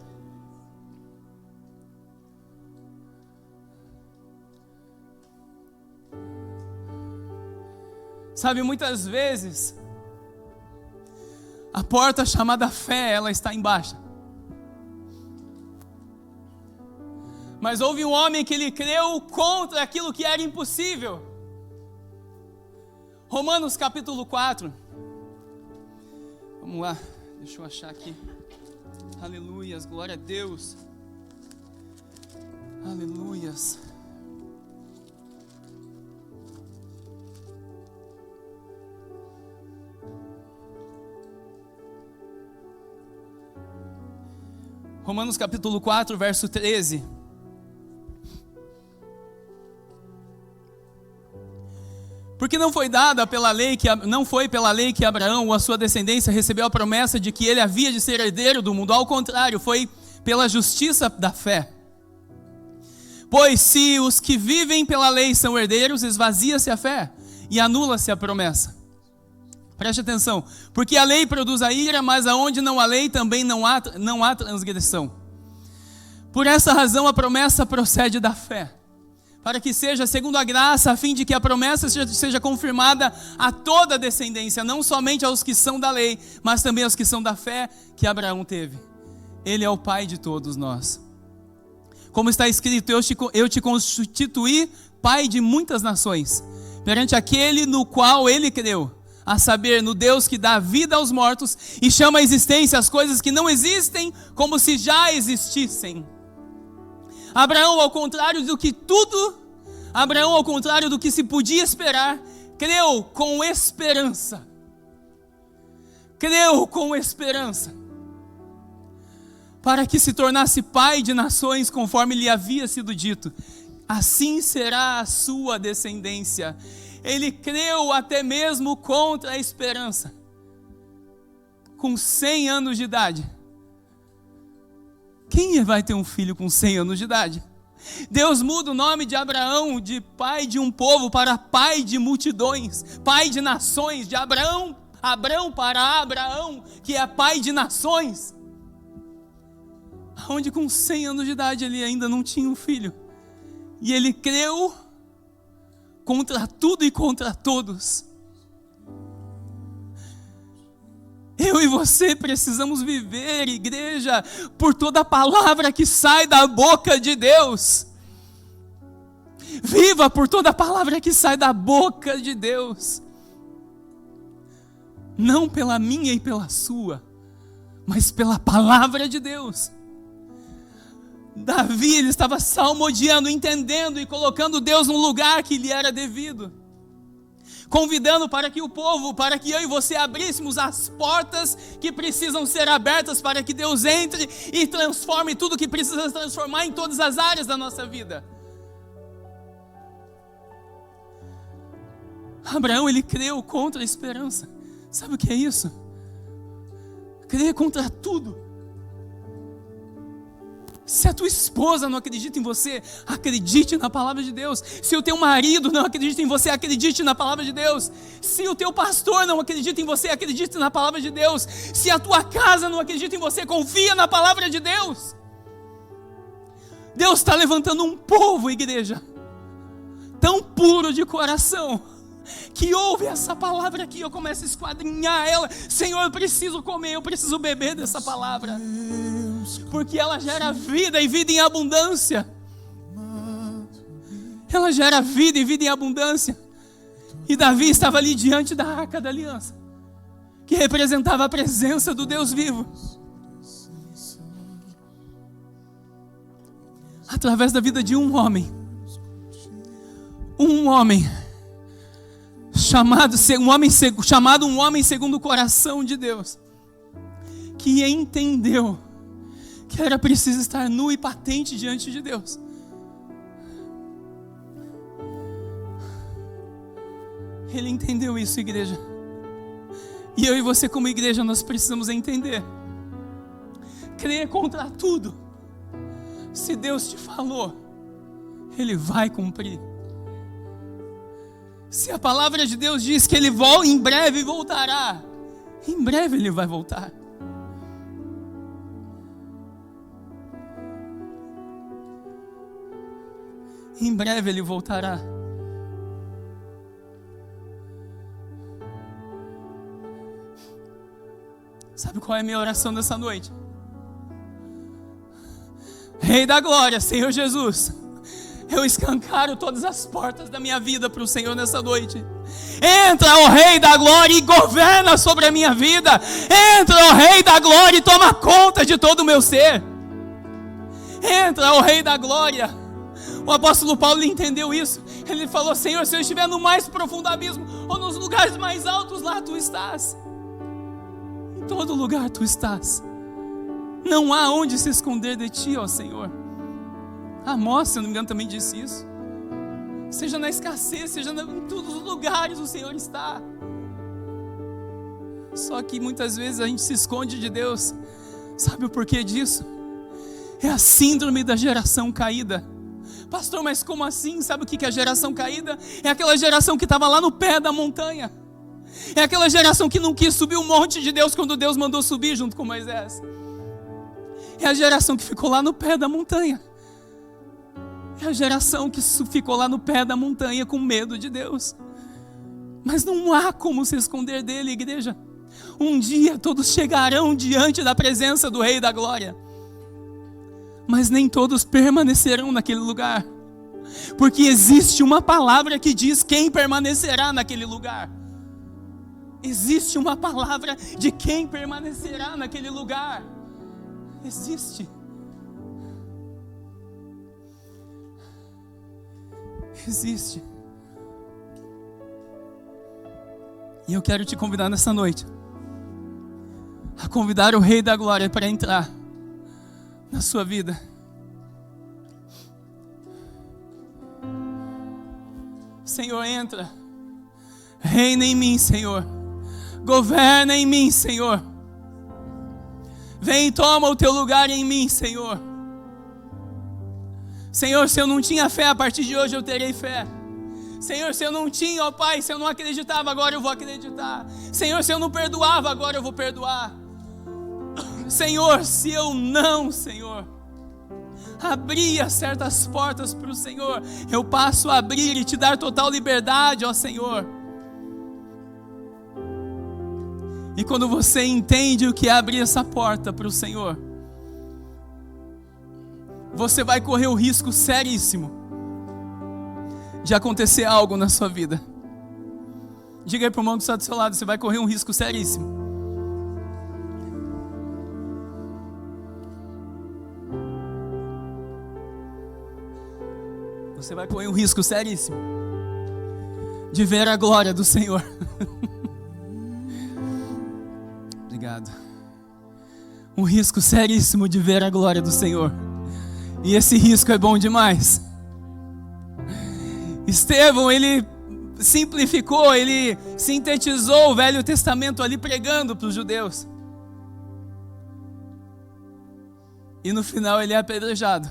Sabe, muitas vezes, a porta chamada fé, ela está embaixo. Mas houve um homem que ele creu contra aquilo que era impossível. Romanos capítulo 4. Vamos lá, deixa eu achar aqui. Aleluias, glória a Deus. Aleluias. Romanos capítulo 4, verso 13. Porque não foi pela lei que Abraão ou a sua descendência recebeu a promessa de que ele havia de ser herdeiro do mundo. Ao contrário, foi pela justiça da fé. Pois se os que vivem pela lei são herdeiros, esvazia-se a fé e anula-se a promessa. Preste atenção, porque a lei produz a ira, mas aonde não há lei também não há transgressão. Por essa razão a promessa procede da fé, para que seja segundo a graça, a fim de que a promessa seja confirmada a toda a descendência, não somente aos que são da lei, mas também aos que são da fé que Abraão teve. Ele é o pai de todos nós. Como está escrito, eu te constituí pai de muitas nações, perante aquele no qual ele creu, a saber, no Deus que dá vida aos mortos e chama à existência as coisas que não existem como se já existissem. Abraão, ao contrário do que se podia esperar, creu com esperança. Creu com esperança, para que se tornasse pai de nações, conforme lhe havia sido dito. Assim será a sua descendência. Ele creu até mesmo contra a esperança. Com 100 anos de idade. Quem vai ter um filho com 100 anos de idade? Deus muda o nome de Abraão, de pai de um povo, para pai de multidões, pai de nações, de Abrão para Abraão, que é pai de nações. Onde com 100 anos de idade ele ainda não tinha um filho. E ele creu contra tudo e contra todos. Eu e você precisamos viver, igreja, por toda palavra que sai da boca de Deus. Viva por toda palavra que sai da boca de Deus. Não pela minha e pela sua, mas pela palavra de Deus. Davi, ele estava salmodiando, entendendo e colocando Deus no lugar que lhe era devido. Convidando para que o povo, para que eu e você abríssemos as portas que precisam ser abertas para que Deus entre e transforme tudo que precisa transformar em todas as áreas da nossa vida. Abraão, ele creu contra a esperança. Sabe o que é isso? Crer contra tudo. Se a tua esposa não acredita em você, acredite na palavra de Deus. Se o teu marido não acredita em você, acredite na palavra de Deus. Se o teu pastor não acredita em você, acredite na palavra de Deus. Se a tua casa não acredita em você, confia na palavra de Deus. Deus está levantando um povo, igreja, tão puro de coração, que ouve essa palavra aqui, eu começo a esquadrinhar ela. Senhor, eu preciso comer, eu preciso beber dessa palavra, porque ela gera vida e vida em abundância. Ela gera vida e vida em abundância. E Davi estava ali diante da Arca da Aliança, que representava a presença do Deus vivo. Através da vida de um homem chamado um homem segundo o coração de Deus, que entendeu que era preciso estar nu e patente diante de Deus. Ele entendeu isso, igreja. E eu e você como igreja, nós precisamos entender. Crer contra tudo. Se Deus te falou, Ele vai cumprir. Se a palavra de Deus diz que Ele em breve voltará, em breve Ele vai voltar. Em breve Ele voltará. Sabe qual é a minha oração dessa noite? Rei da glória, Senhor Jesus, eu escancaro todas as portas da minha vida para o Senhor nessa noite. Entra, ó Rei da glória, e governa sobre a minha vida. Entra, ó Rei da glória, e toma conta de todo o meu ser. Entra, ó Rei da glória. O apóstolo Paulo entendeu isso. Ele falou: Senhor, se eu estiver no mais profundo abismo ou nos lugares mais altos, lá Tu estás. Em todo lugar Tu estás. Não há onde se esconder de Ti, ó Senhor. Amós, se eu não me engano, também disse isso. Seja na escassez, seja em todos os lugares o Senhor está. Só que muitas vezes a gente se esconde de Deus. Sabe o porquê disso? É a síndrome da geração caída. Pastor, mas como assim? Sabe o que é a geração caída? É aquela geração que estava lá no pé da montanha. É aquela geração que não quis subir o monte de Deus quando Deus mandou subir junto com Moisés. É a geração que ficou lá no pé da montanha. É a geração que ficou lá no pé da montanha com medo de Deus. Mas não há como se esconder dele, igreja. Um dia todos chegarão diante da presença do Rei da Glória. mas nem todos permanecerão naquele lugar. Porque existe uma palavra que diz quem permanecerá naquele lugar. Existe uma palavra de quem permanecerá naquele lugar. Existe. Existe. E eu quero te convidar nessa noite a convidar o Rei da Glória para entrar na sua vida. Senhor, entra. Reina em mim, Senhor. Governa em mim, Senhor. Vem e toma o teu lugar em mim, Senhor. Senhor, se eu não tinha fé, a partir de hoje eu terei fé. Senhor, se eu não tinha, ó Pai, se eu não acreditava, agora eu vou acreditar. Senhor, se eu não perdoava, agora eu vou perdoar. Senhor, se eu não, Senhor, abria certas portas para o Senhor, eu passo a abrir e te dar total liberdade, ó Senhor. E quando você entende o que é abrir essa porta para o Senhor, você vai correr o risco seríssimo de acontecer algo na sua vida. Diga aí para o irmão que está do seu lado, você vai correr um risco seríssimo. Você vai correr um risco seríssimo de ver a glória do Senhor. Obrigado. Um risco seríssimo de ver a glória do Senhor. E esse risco é bom demais. Estevão, ele simplificou, ele sintetizou o Velho Testamento ali pregando para os judeus. E no final ele é apedrejado.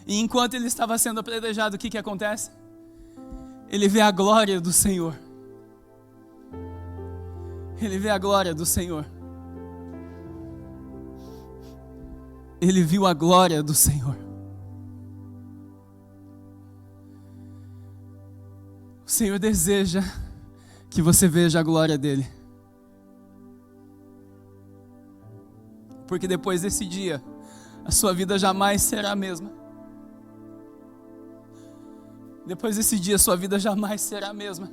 E enquanto ele estava sendo apedrejado, o que acontece? Ele vê a glória do Senhor. Ele vê a glória do Senhor. Ele viu a glória do Senhor. O Senhor deseja que você veja a glória dele. Porque depois desse dia, a sua vida jamais será a mesma. Depois desse dia, a sua vida jamais será a mesma.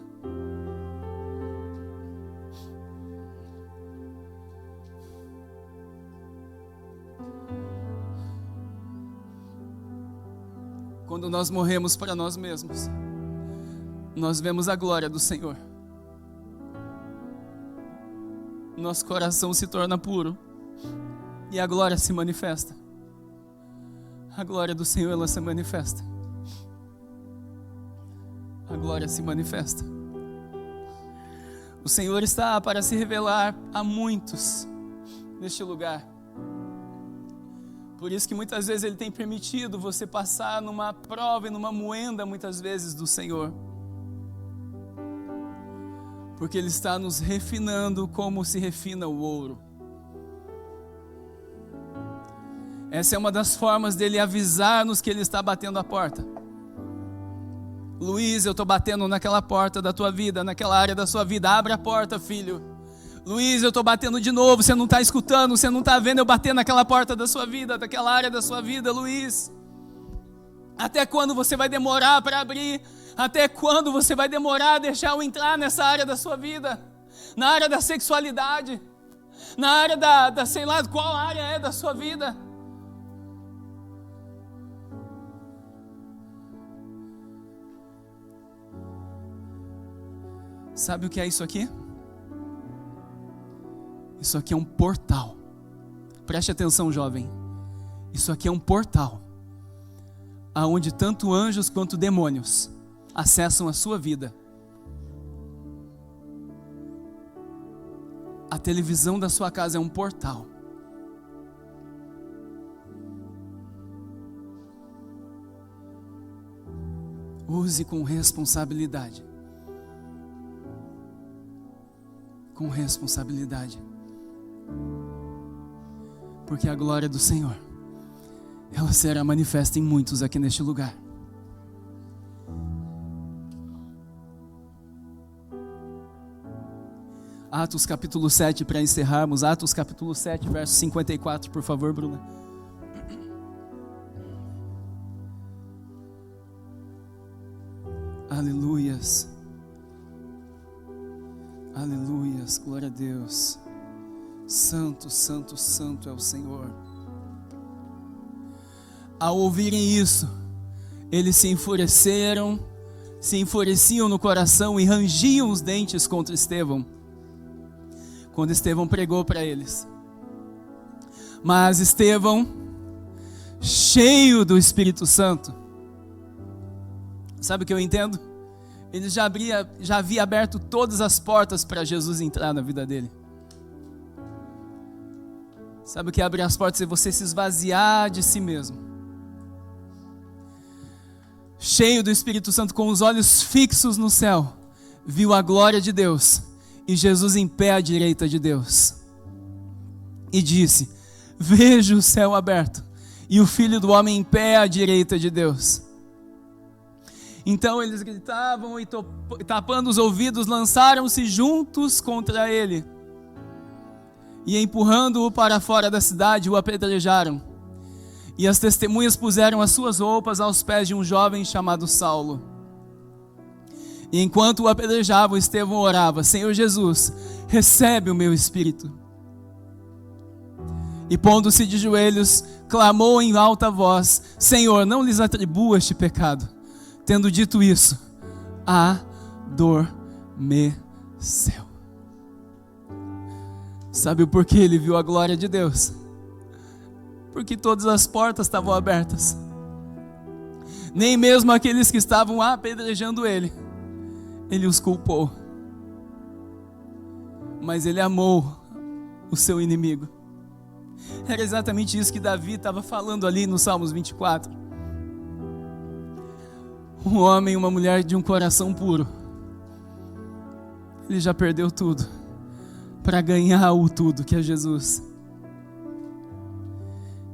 Quando nós morremos para nós mesmos, nós vemos a glória do Senhor. Nosso coração se torna puro e a glória se manifesta. A glória do Senhor, ela se manifesta. A glória se manifesta. O Senhor está para se revelar a muitos neste lugar. Por isso que muitas vezes Ele tem permitido você passar numa prova e numa moenda, muitas vezes, do Senhor. Porque Ele está nos refinando como se refina o ouro. Essa é uma das formas dEle avisar-nos que Ele está batendo a porta. Luiz, eu estou batendo naquela porta da tua vida, naquela área da sua vida. Abre a porta, filho. Luiz, eu estou batendo de novo. Você não está escutando, você não está vendo eu bater naquela porta da sua vida, daquela área da sua vida, Luiz. Até quando você vai demorar para abrir? Até quando você vai demorar a deixar eu entrar nessa área da sua vida? Na área da sexualidade? Na área da sei lá, qual área é da sua vida? Sabe o que é isso aqui? Isso aqui é um portal. Preste atenção, jovem. Isso aqui é um portal aonde tanto anjos quanto demônios acessam a sua vida. A televisão da sua casa é um portal. Use com responsabilidade. Com responsabilidade. Porque a glória do Senhor, ela será manifesta em muitos aqui neste lugar. Atos capítulo 7, para encerrarmos. Atos capítulo 7, verso 54, por favor, Bruna. Aleluias. Aleluias, glória a Deus. Santo, santo, santo é o Senhor. Ao ouvirem isso, eles se enfureciam no coração e rangiam os dentes contra Estevão, quando Estevão pregou para eles. Mas Estevão, cheio do Espírito Santo, sabe o que eu entendo? Ele já havia aberto todas as portas para Jesus entrar na vida dele. Sabe o que é abrir as portas? É você se esvaziar de si mesmo. Cheio do Espírito Santo, com os olhos fixos no céu, viu a glória de Deus e Jesus em pé à direita de Deus. E disse: vejo o céu aberto e o Filho do Homem em pé à direita de Deus. Então eles gritavam e tapando os ouvidos, lançaram-se juntos contra ele. E empurrando-o para fora da cidade, o apedrejaram. E as testemunhas puseram as suas roupas aos pés de um jovem chamado Saulo. E enquanto o apedrejavam, Estevão orava: Senhor Jesus, recebe o meu espírito. E pondo-se de joelhos, clamou em alta voz: Senhor, não lhes atribua este pecado. Tendo dito isso, adormeceu. Sabe o porquê ele viu a glória de Deus? Porque todas as portas estavam abertas. Nem mesmo aqueles que estavam apedrejando ele os culpou. Mas ele amou o seu inimigo. Era exatamente isso que Davi estava falando ali no Salmos 24. Um homem e uma mulher de um coração puro, ele já perdeu tudo para ganhar o tudo que é Jesus.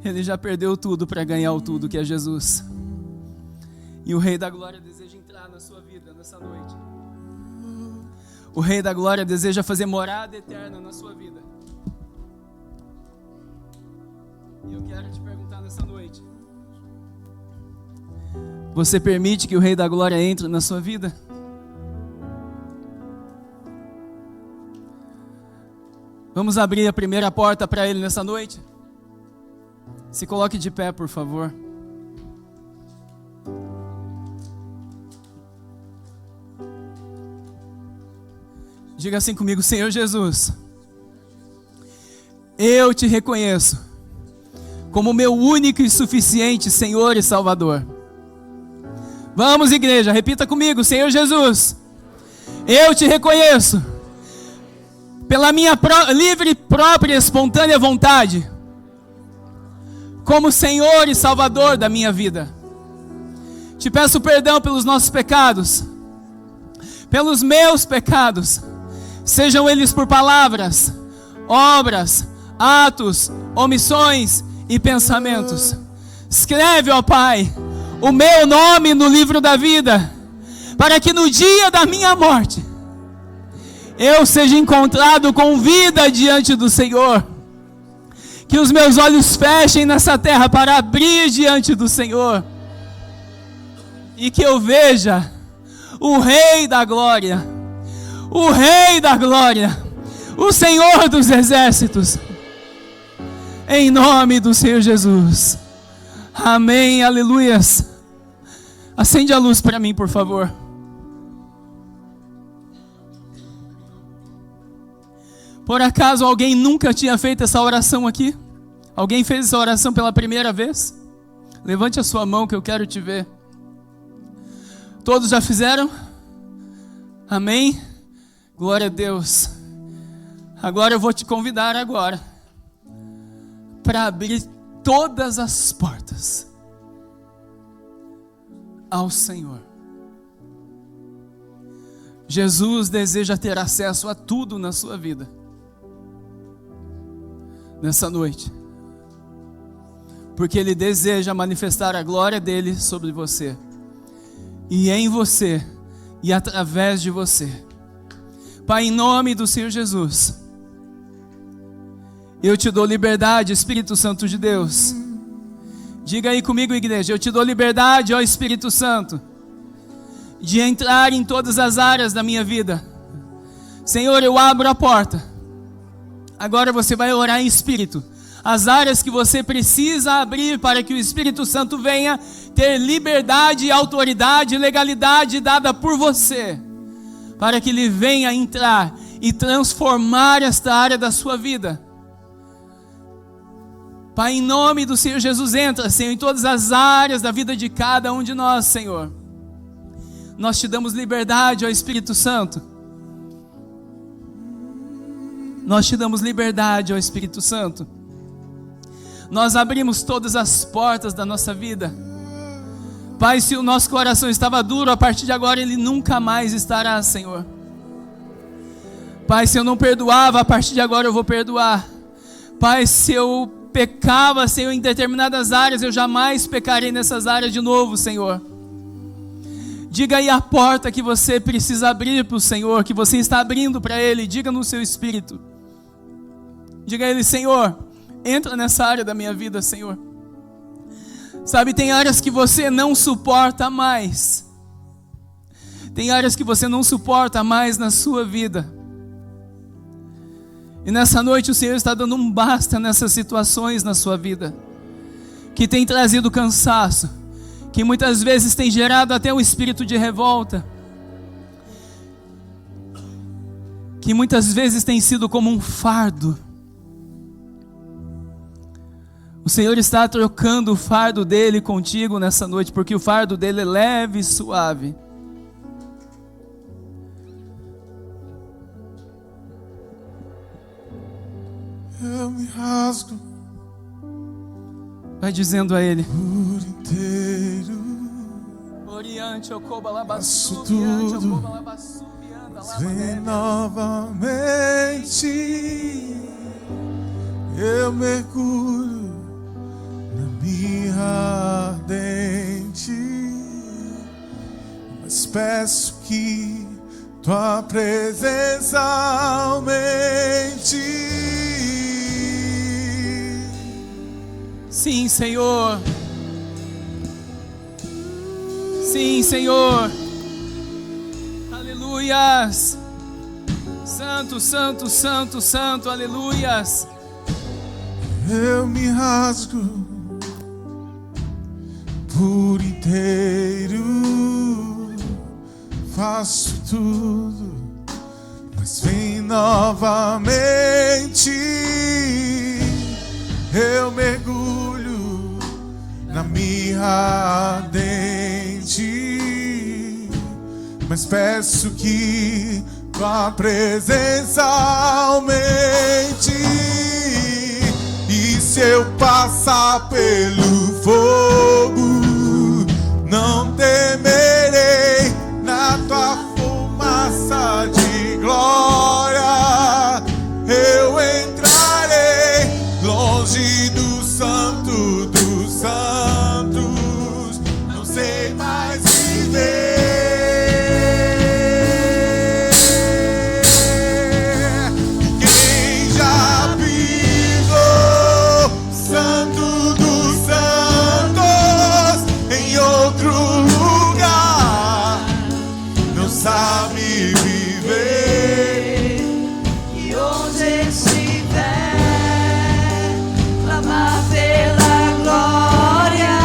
Ele já perdeu tudo para ganhar o tudo que é Jesus. E o Rei da Glória deseja entrar na sua vida nessa noite. O Rei da Glória deseja fazer morada eterna na sua vida. E eu quero te perguntar nessa noite: você permite que o Rei da Glória entre na sua vida? Vamos abrir a primeira porta para Ele nessa noite? Se coloque de pé, por favor. Diga assim comigo: Senhor Jesus, eu te reconheço como meu único e suficiente Senhor e Salvador. Vamos, igreja, repita comigo: Senhor Jesus, eu te reconheço pela minha livre, própria e espontânea vontade como Senhor e Salvador da minha vida. Te peço perdão pelos nossos pecados, pelos meus pecados, sejam eles por palavras, obras, atos, omissões e pensamentos. Escreve, ó Pai, o meu nome no livro da vida, para que no dia da minha morte eu seja encontrado com vida diante do Senhor. Que os meus olhos fechem nessa terra para abrir diante do Senhor, e que eu veja o Rei da Glória, o Rei da Glória, o Senhor dos Exércitos, em nome do Senhor Jesus. Amém, aleluias. Acende a luz para mim, por favor. Por acaso alguém nunca tinha feito essa oração aqui? Alguém fez essa oração pela primeira vez? Levante a sua mão que eu quero te ver. Todos já fizeram? Amém? Glória a Deus. Agora eu vou te convidar para abrir todas as portas ao Senhor. Jesus deseja ter acesso a tudo na sua vida nessa noite, porque Ele deseja manifestar a glória dEle sobre você, e em você, e através de você. Pai, em nome do Senhor Jesus, eu te dou liberdade, Espírito Santo de Deus. Diga aí comigo, igreja: eu te dou liberdade, ó Espírito Santo. de entrar em todas as áreas da minha vida. Senhor, eu abro a porta. Agora você vai orar em espírito. As áreas que você precisa abrir para que o Espírito Santo venha ter liberdade, autoridade e legalidade dada por você, para que ele venha entrar e transformar esta área da sua vida. Pai, em nome do Senhor Jesus, entra, Senhor, em todas as áreas da vida de cada um de nós, Senhor. Nós te damos liberdade, ó Espírito Santo. Nós te damos liberdade, ó Espírito Santo. Nós abrimos todas as portas da nossa vida. Pai, se o nosso coração estava duro, a partir de agora ele nunca mais estará, Senhor. Pai, se eu não perdoava, a partir de agora eu vou perdoar. Pai, se eu pecava, Senhor, em determinadas áreas, eu jamais pecarei nessas áreas de novo, Senhor. Diga aí a porta que você precisa abrir para o Senhor, que você está abrindo para Ele. Diga no seu espírito. Diga a Ele: Senhor, entra nessa área da minha vida, Senhor. Sabe, tem áreas que você não suporta mais. Tem áreas que você não suporta mais na sua vida. E nessa noite o Senhor está dando um basta nessas situações na sua vida, que tem trazido cansaço, que muitas vezes tem gerado até um espírito de revolta, que muitas vezes tem sido como um fardo. O Senhor está trocando o fardo dele contigo nessa noite, porque o fardo dele é leve e suave. Eu me rasgo Vai dizendo a Ele: por inteiro, Oriente, Ocoba, faço Labassu, tudo, vem novamente. Eu mergulho na minha ardente, mas peço que tua presença aumente. Sim, Senhor. Sim, Senhor. Aleluias. Santo, santo, santo, santo, aleluias. Eu me rasgo por inteiro, faço tudo, mas vem novamente. Eu mergulho na mirra ardente, mas peço que tua presença aumente. E se eu passar pelo fogo, não temerei, na tua fumaça de glória eu entrarei, longe do santo dos santos, não sei mais viver. Quem já pisou santo dos santos em outro lugar não sabe viver. E onde estiver, clamar pela glória,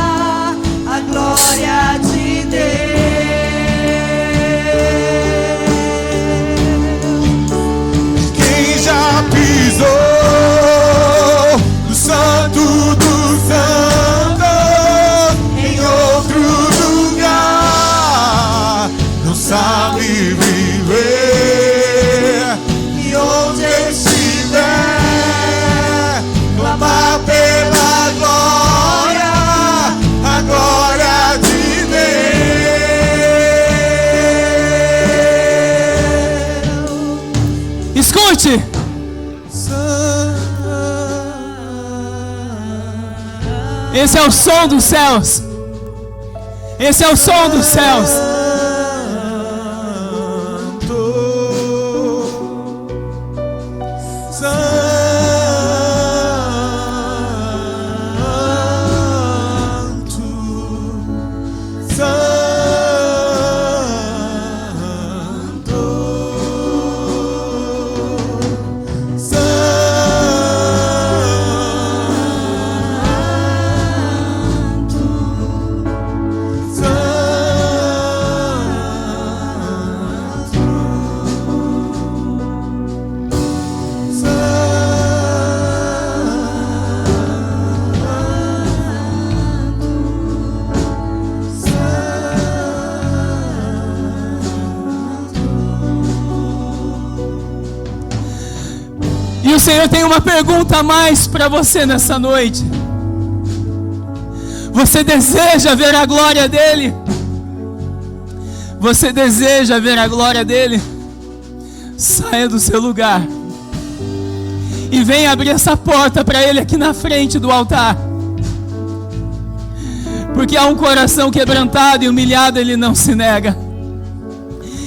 a glória de Deus. Quem já pisou no santo dos santos em outro lugar não sabe viver. E onde estiver, clamar pela glória, a glória de Deus. Escute. Esse é o som dos céus. Esse é o som dos céus. Senhor tem uma pergunta a mais para você nessa noite. Você deseja ver a glória dele? Você deseja ver a glória dele? Saia do seu lugar e venha abrir essa porta para ele aqui na frente do altar. Porque há um coração quebrantado e humilhado, ele não se nega.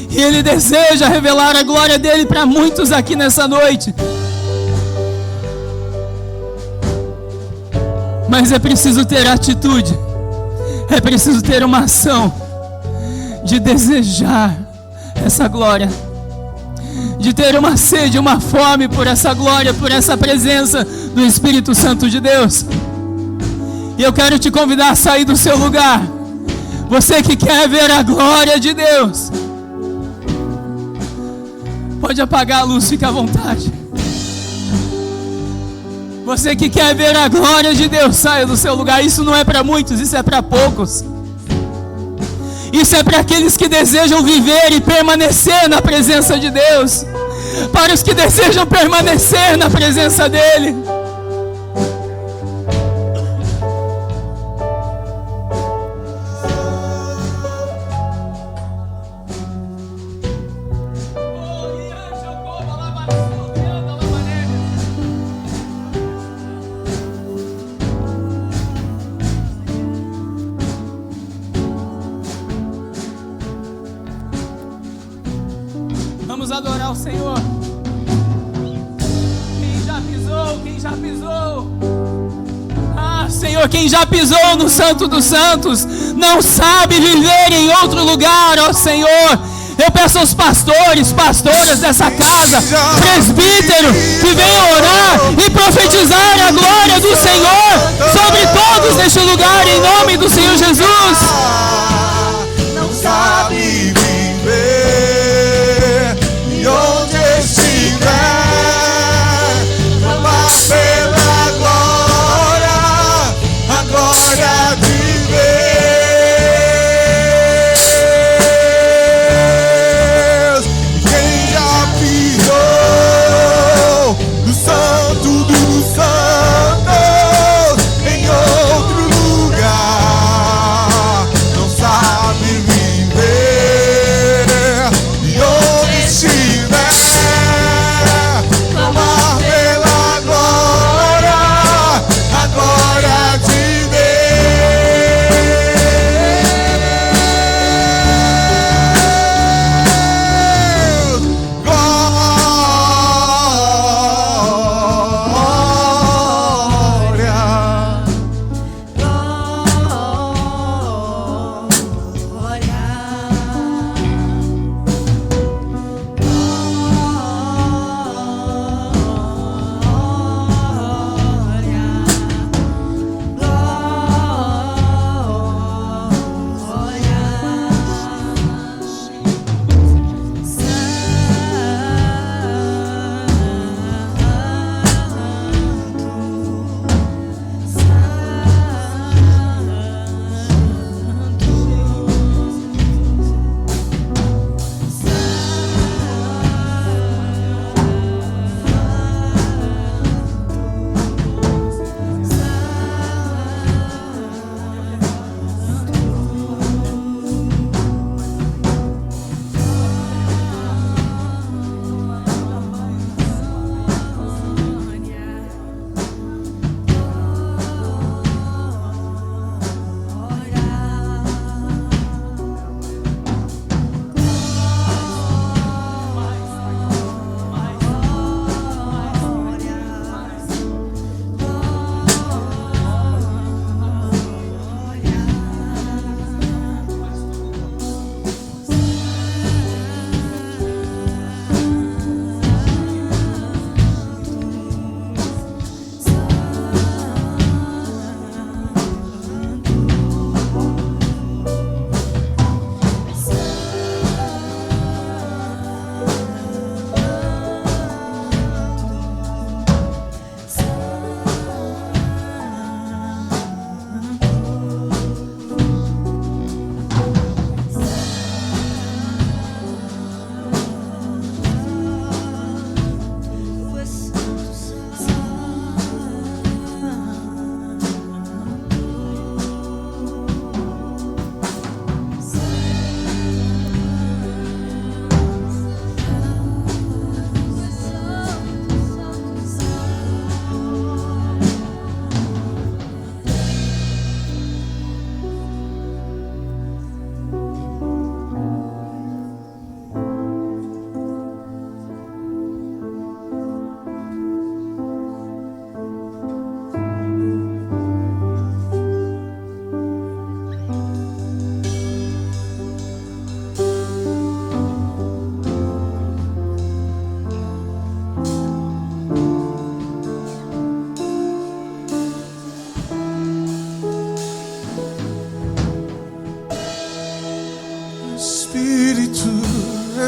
E ele deseja revelar a glória dele para muitos aqui nessa noite. Mas é preciso ter atitude, é preciso ter uma ação de desejar essa glória, de ter uma sede, uma fome por essa glória, por essa presença do Espírito Santo de Deus. E eu quero te convidar a sair do seu lugar. Você que quer ver a glória de Deus, pode apagar a luz, fica à vontade. Você que quer ver a glória de Deus, saia do seu lugar. Isso não é para muitos, isso é para poucos. Isso é para aqueles que desejam viver e permanecer na presença de Deus. Para os que desejam permanecer na presença dEle. Vamos adorar o Senhor. Quem já pisou, quem já pisou. Ah, Senhor, quem já pisou no Santo dos Santos não sabe viver em outro lugar, ó Senhor. Eu peço aos pastores, pastoras dessa casa, presbítero, que venham orar e profetizar a glória do Senhor sobre todos neste lugar, em nome do Senhor Jesus. Não sabe viver. E onde estiver, clamar pela glória, a glória de Deus. Quem já pisou no Santo dos Santos em outro lugar,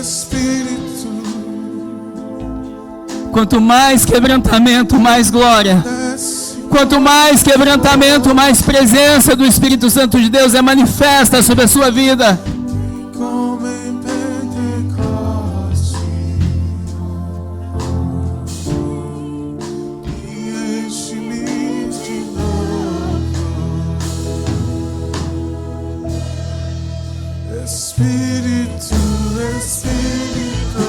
Espírito. Quanto mais quebrantamento, mais glória. Quanto mais quebrantamento, mais presença do Espírito Santo de Deus é manifesta sobre a sua vida. Como em Pentecoste, e enche-me de novo, Espírito, Espírito,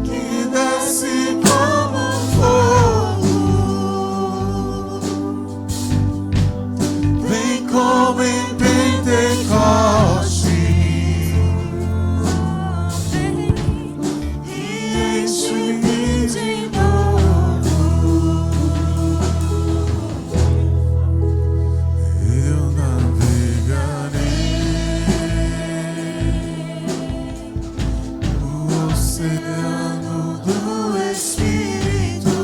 que desce como fogo, vem como em Pentecoste e enche-me de novo. Eu navegarei no oceano do Espírito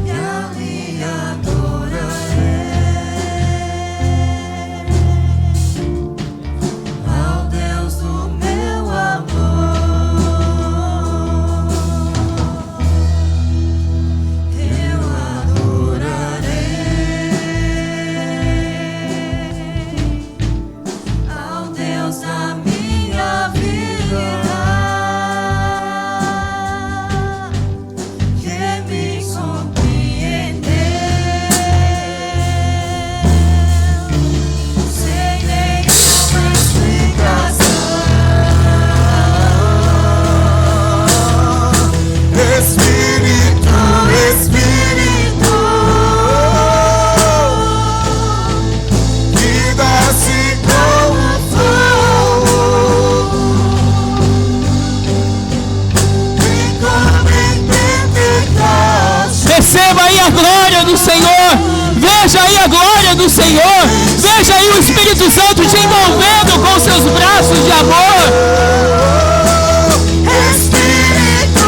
e ali adorarei ao Deus do meu amor. Eu adorarei ao Deus da minha vida, que me compreendeu sem nenhuma explicação. Espírito, Espírito, que desce como fogo, vem como em Pentecoste. Receba aí a glória do Senhor. Veja aí a glória do Senhor. Veja aí o Espírito Santo te envolvendo com seus braços de amor. Espírito,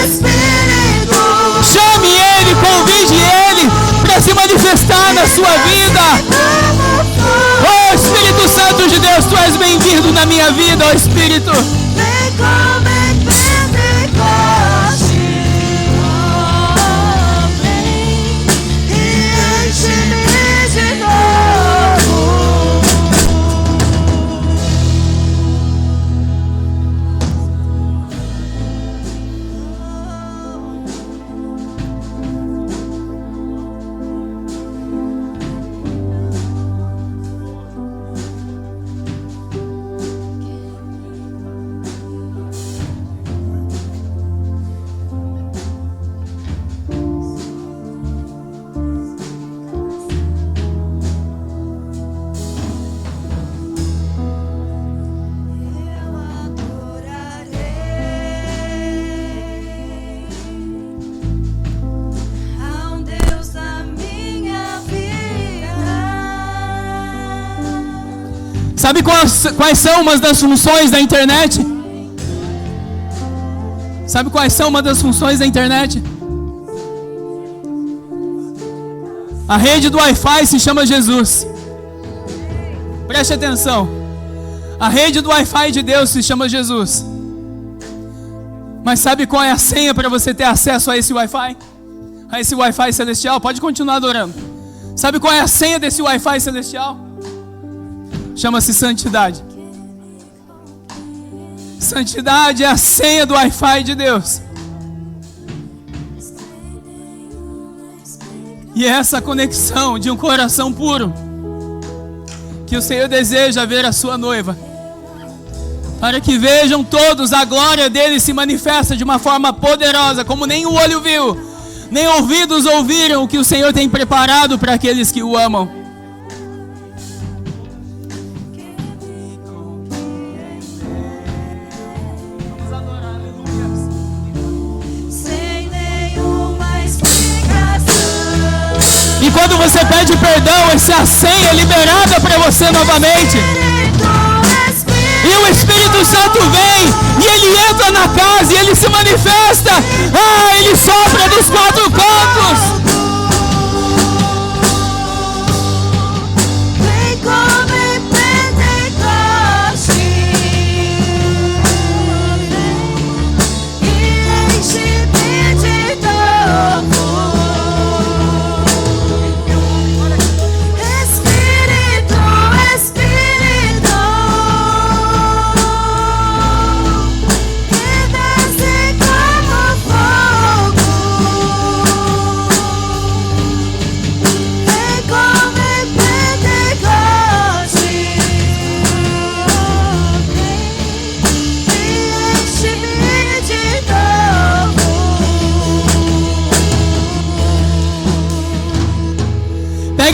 Espírito, Chame Ele, convide Ele para se manifestar na sua vida. Oh Espírito Santo de Deus, Tu és bem-vindo na minha vida, ó Espírito. vem como em Pentecoste, vem e enche-me de novo. Eu adorarei ao Deus da minha vida. Sabe quais são uma das funções da internet? Sabe quais são uma das funções da internet? A rede do Wi-Fi se chama Jesus. Preste atenção. A rede do Wi-Fi de Deus se chama Jesus. Mas sabe qual é a senha para você ter acesso a esse Wi-Fi? A esse Wi-Fi celestial? Pode continuar adorando. Sabe qual é a senha desse Wi-Fi celestial? Chama-se santidade. Santidade é a senha do Wi-Fi de Deus. E é essa conexão de um coração puro que o Senhor deseja ver a sua noiva, para que vejam todos a glória dele se manifesta de uma forma poderosa, como nem o olho viu, nem ouvidos ouviram o que o Senhor tem preparado para aqueles que o amam. Sem nenhuma explicação. E quando você pede perdão, essa é a senha liberada para você novamente. E o Espírito Santo vem e ele entra na casa e ele se manifesta. Ele sopra dos quatro cantos.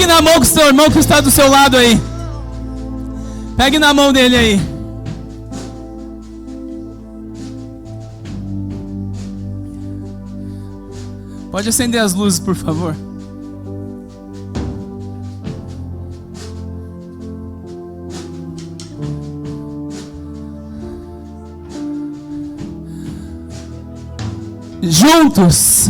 Pegue na mão do seu irmão que está do seu lado aí. Pegue na mão dele aí. Pode acender as luzes, por favor. Juntos.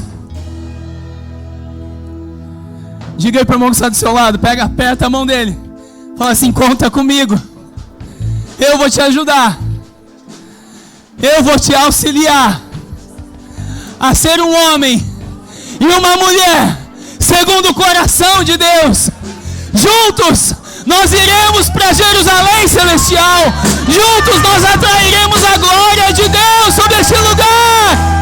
Diga aí para o irmão que está do seu lado. Aperta a mão dele. Fala assim: conta comigo. Eu vou te ajudar. Eu vou te auxiliar a ser um homem e uma mulher segundo o coração de Deus. Juntos nós iremos para Jerusalém celestial. Juntos nós atrairemos a glória de Deus sobre este lugar.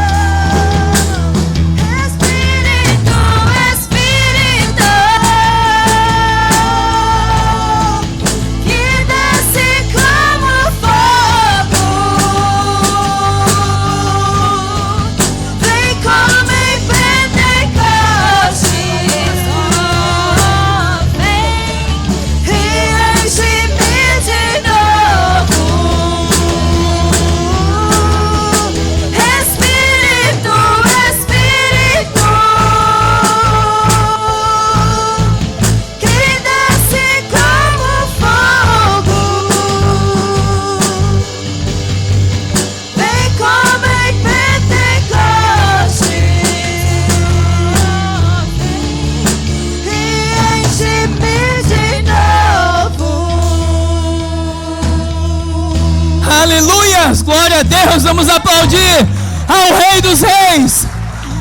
Aleluias, glória a Deus, vamos aplaudir ao Rei dos Reis,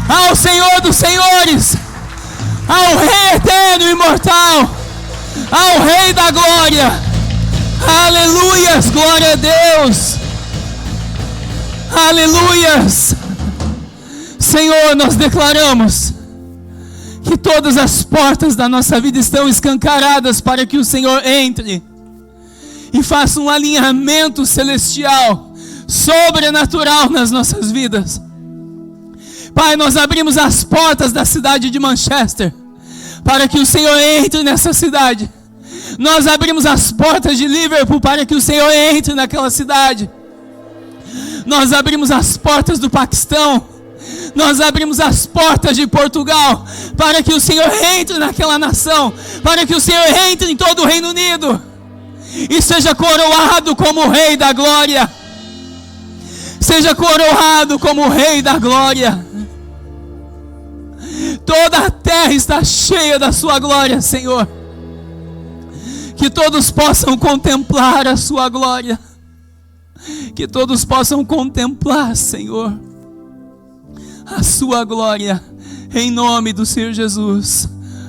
ao Senhor dos Senhores, ao Rei eterno e imortal, ao Rei da glória. Aleluias, glória a Deus. Aleluias. Senhor, nós declaramos que todas as portas da nossa vida estão escancaradas para que o Senhor entre e faça um alinhamento celestial, sobrenatural nas nossas vidas. Pai, nós abrimos as portas da cidade de Manchester para que o Senhor entre nessa cidade. Nós abrimos as portas de Liverpool para que o Senhor entre naquela cidade. Nós abrimos as portas do Paquistão. Nós abrimos as portas de Portugal para que o Senhor entre naquela nação, para que o Senhor entre em todo o Reino Unido e seja coroado como Rei da glória. Seja coroado como Rei da glória. Toda a terra está cheia da sua glória, Senhor. Que todos possam contemplar a sua glória. Que todos possam contemplar, Senhor, a sua glória, em nome do Senhor Jesus.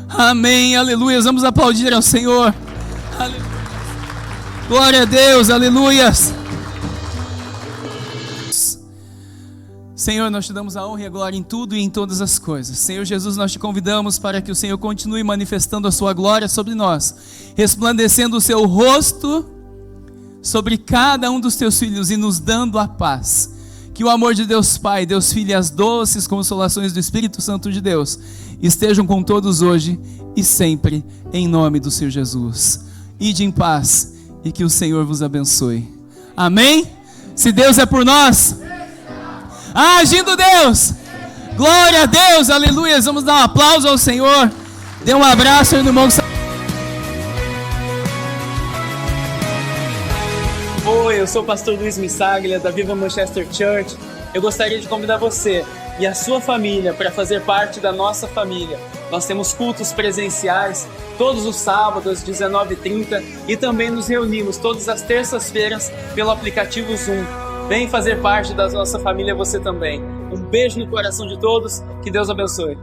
Amém, aleluia. Vamos aplaudir ao Senhor. Aleluia. Glória a Deus, aleluias. Senhor, nós te damos a honra e a glória em tudo e em todas as coisas. Senhor Jesus, nós te convidamos para que o Senhor continue manifestando a sua glória sobre nós, resplandecendo o seu rosto sobre cada um dos teus filhos e nos dando a paz. Que o amor de Deus Pai, Deus Filho e as doces consolações do Espírito Santo de Deus estejam com todos hoje e sempre, em nome do Senhor Jesus. Ide em paz e que o Senhor vos abençoe. Amém? Se Deus é por nós, agindo Deus, glória a Deus, aleluia. Vamos dar um aplauso ao Senhor. Dê um abraço aí no irmão. Oi, eu sou o pastor Luiz Missaglia, da Viva Manchester Church. Eu gostaria de convidar você e a sua família para fazer parte da nossa família. Nós temos cultos presenciais todos os sábados, às 19h30, e também nos reunimos todas as terças-feiras pelo aplicativo Zoom. Vem fazer parte da nossa família você também. Um beijo no coração de todos, que Deus abençoe.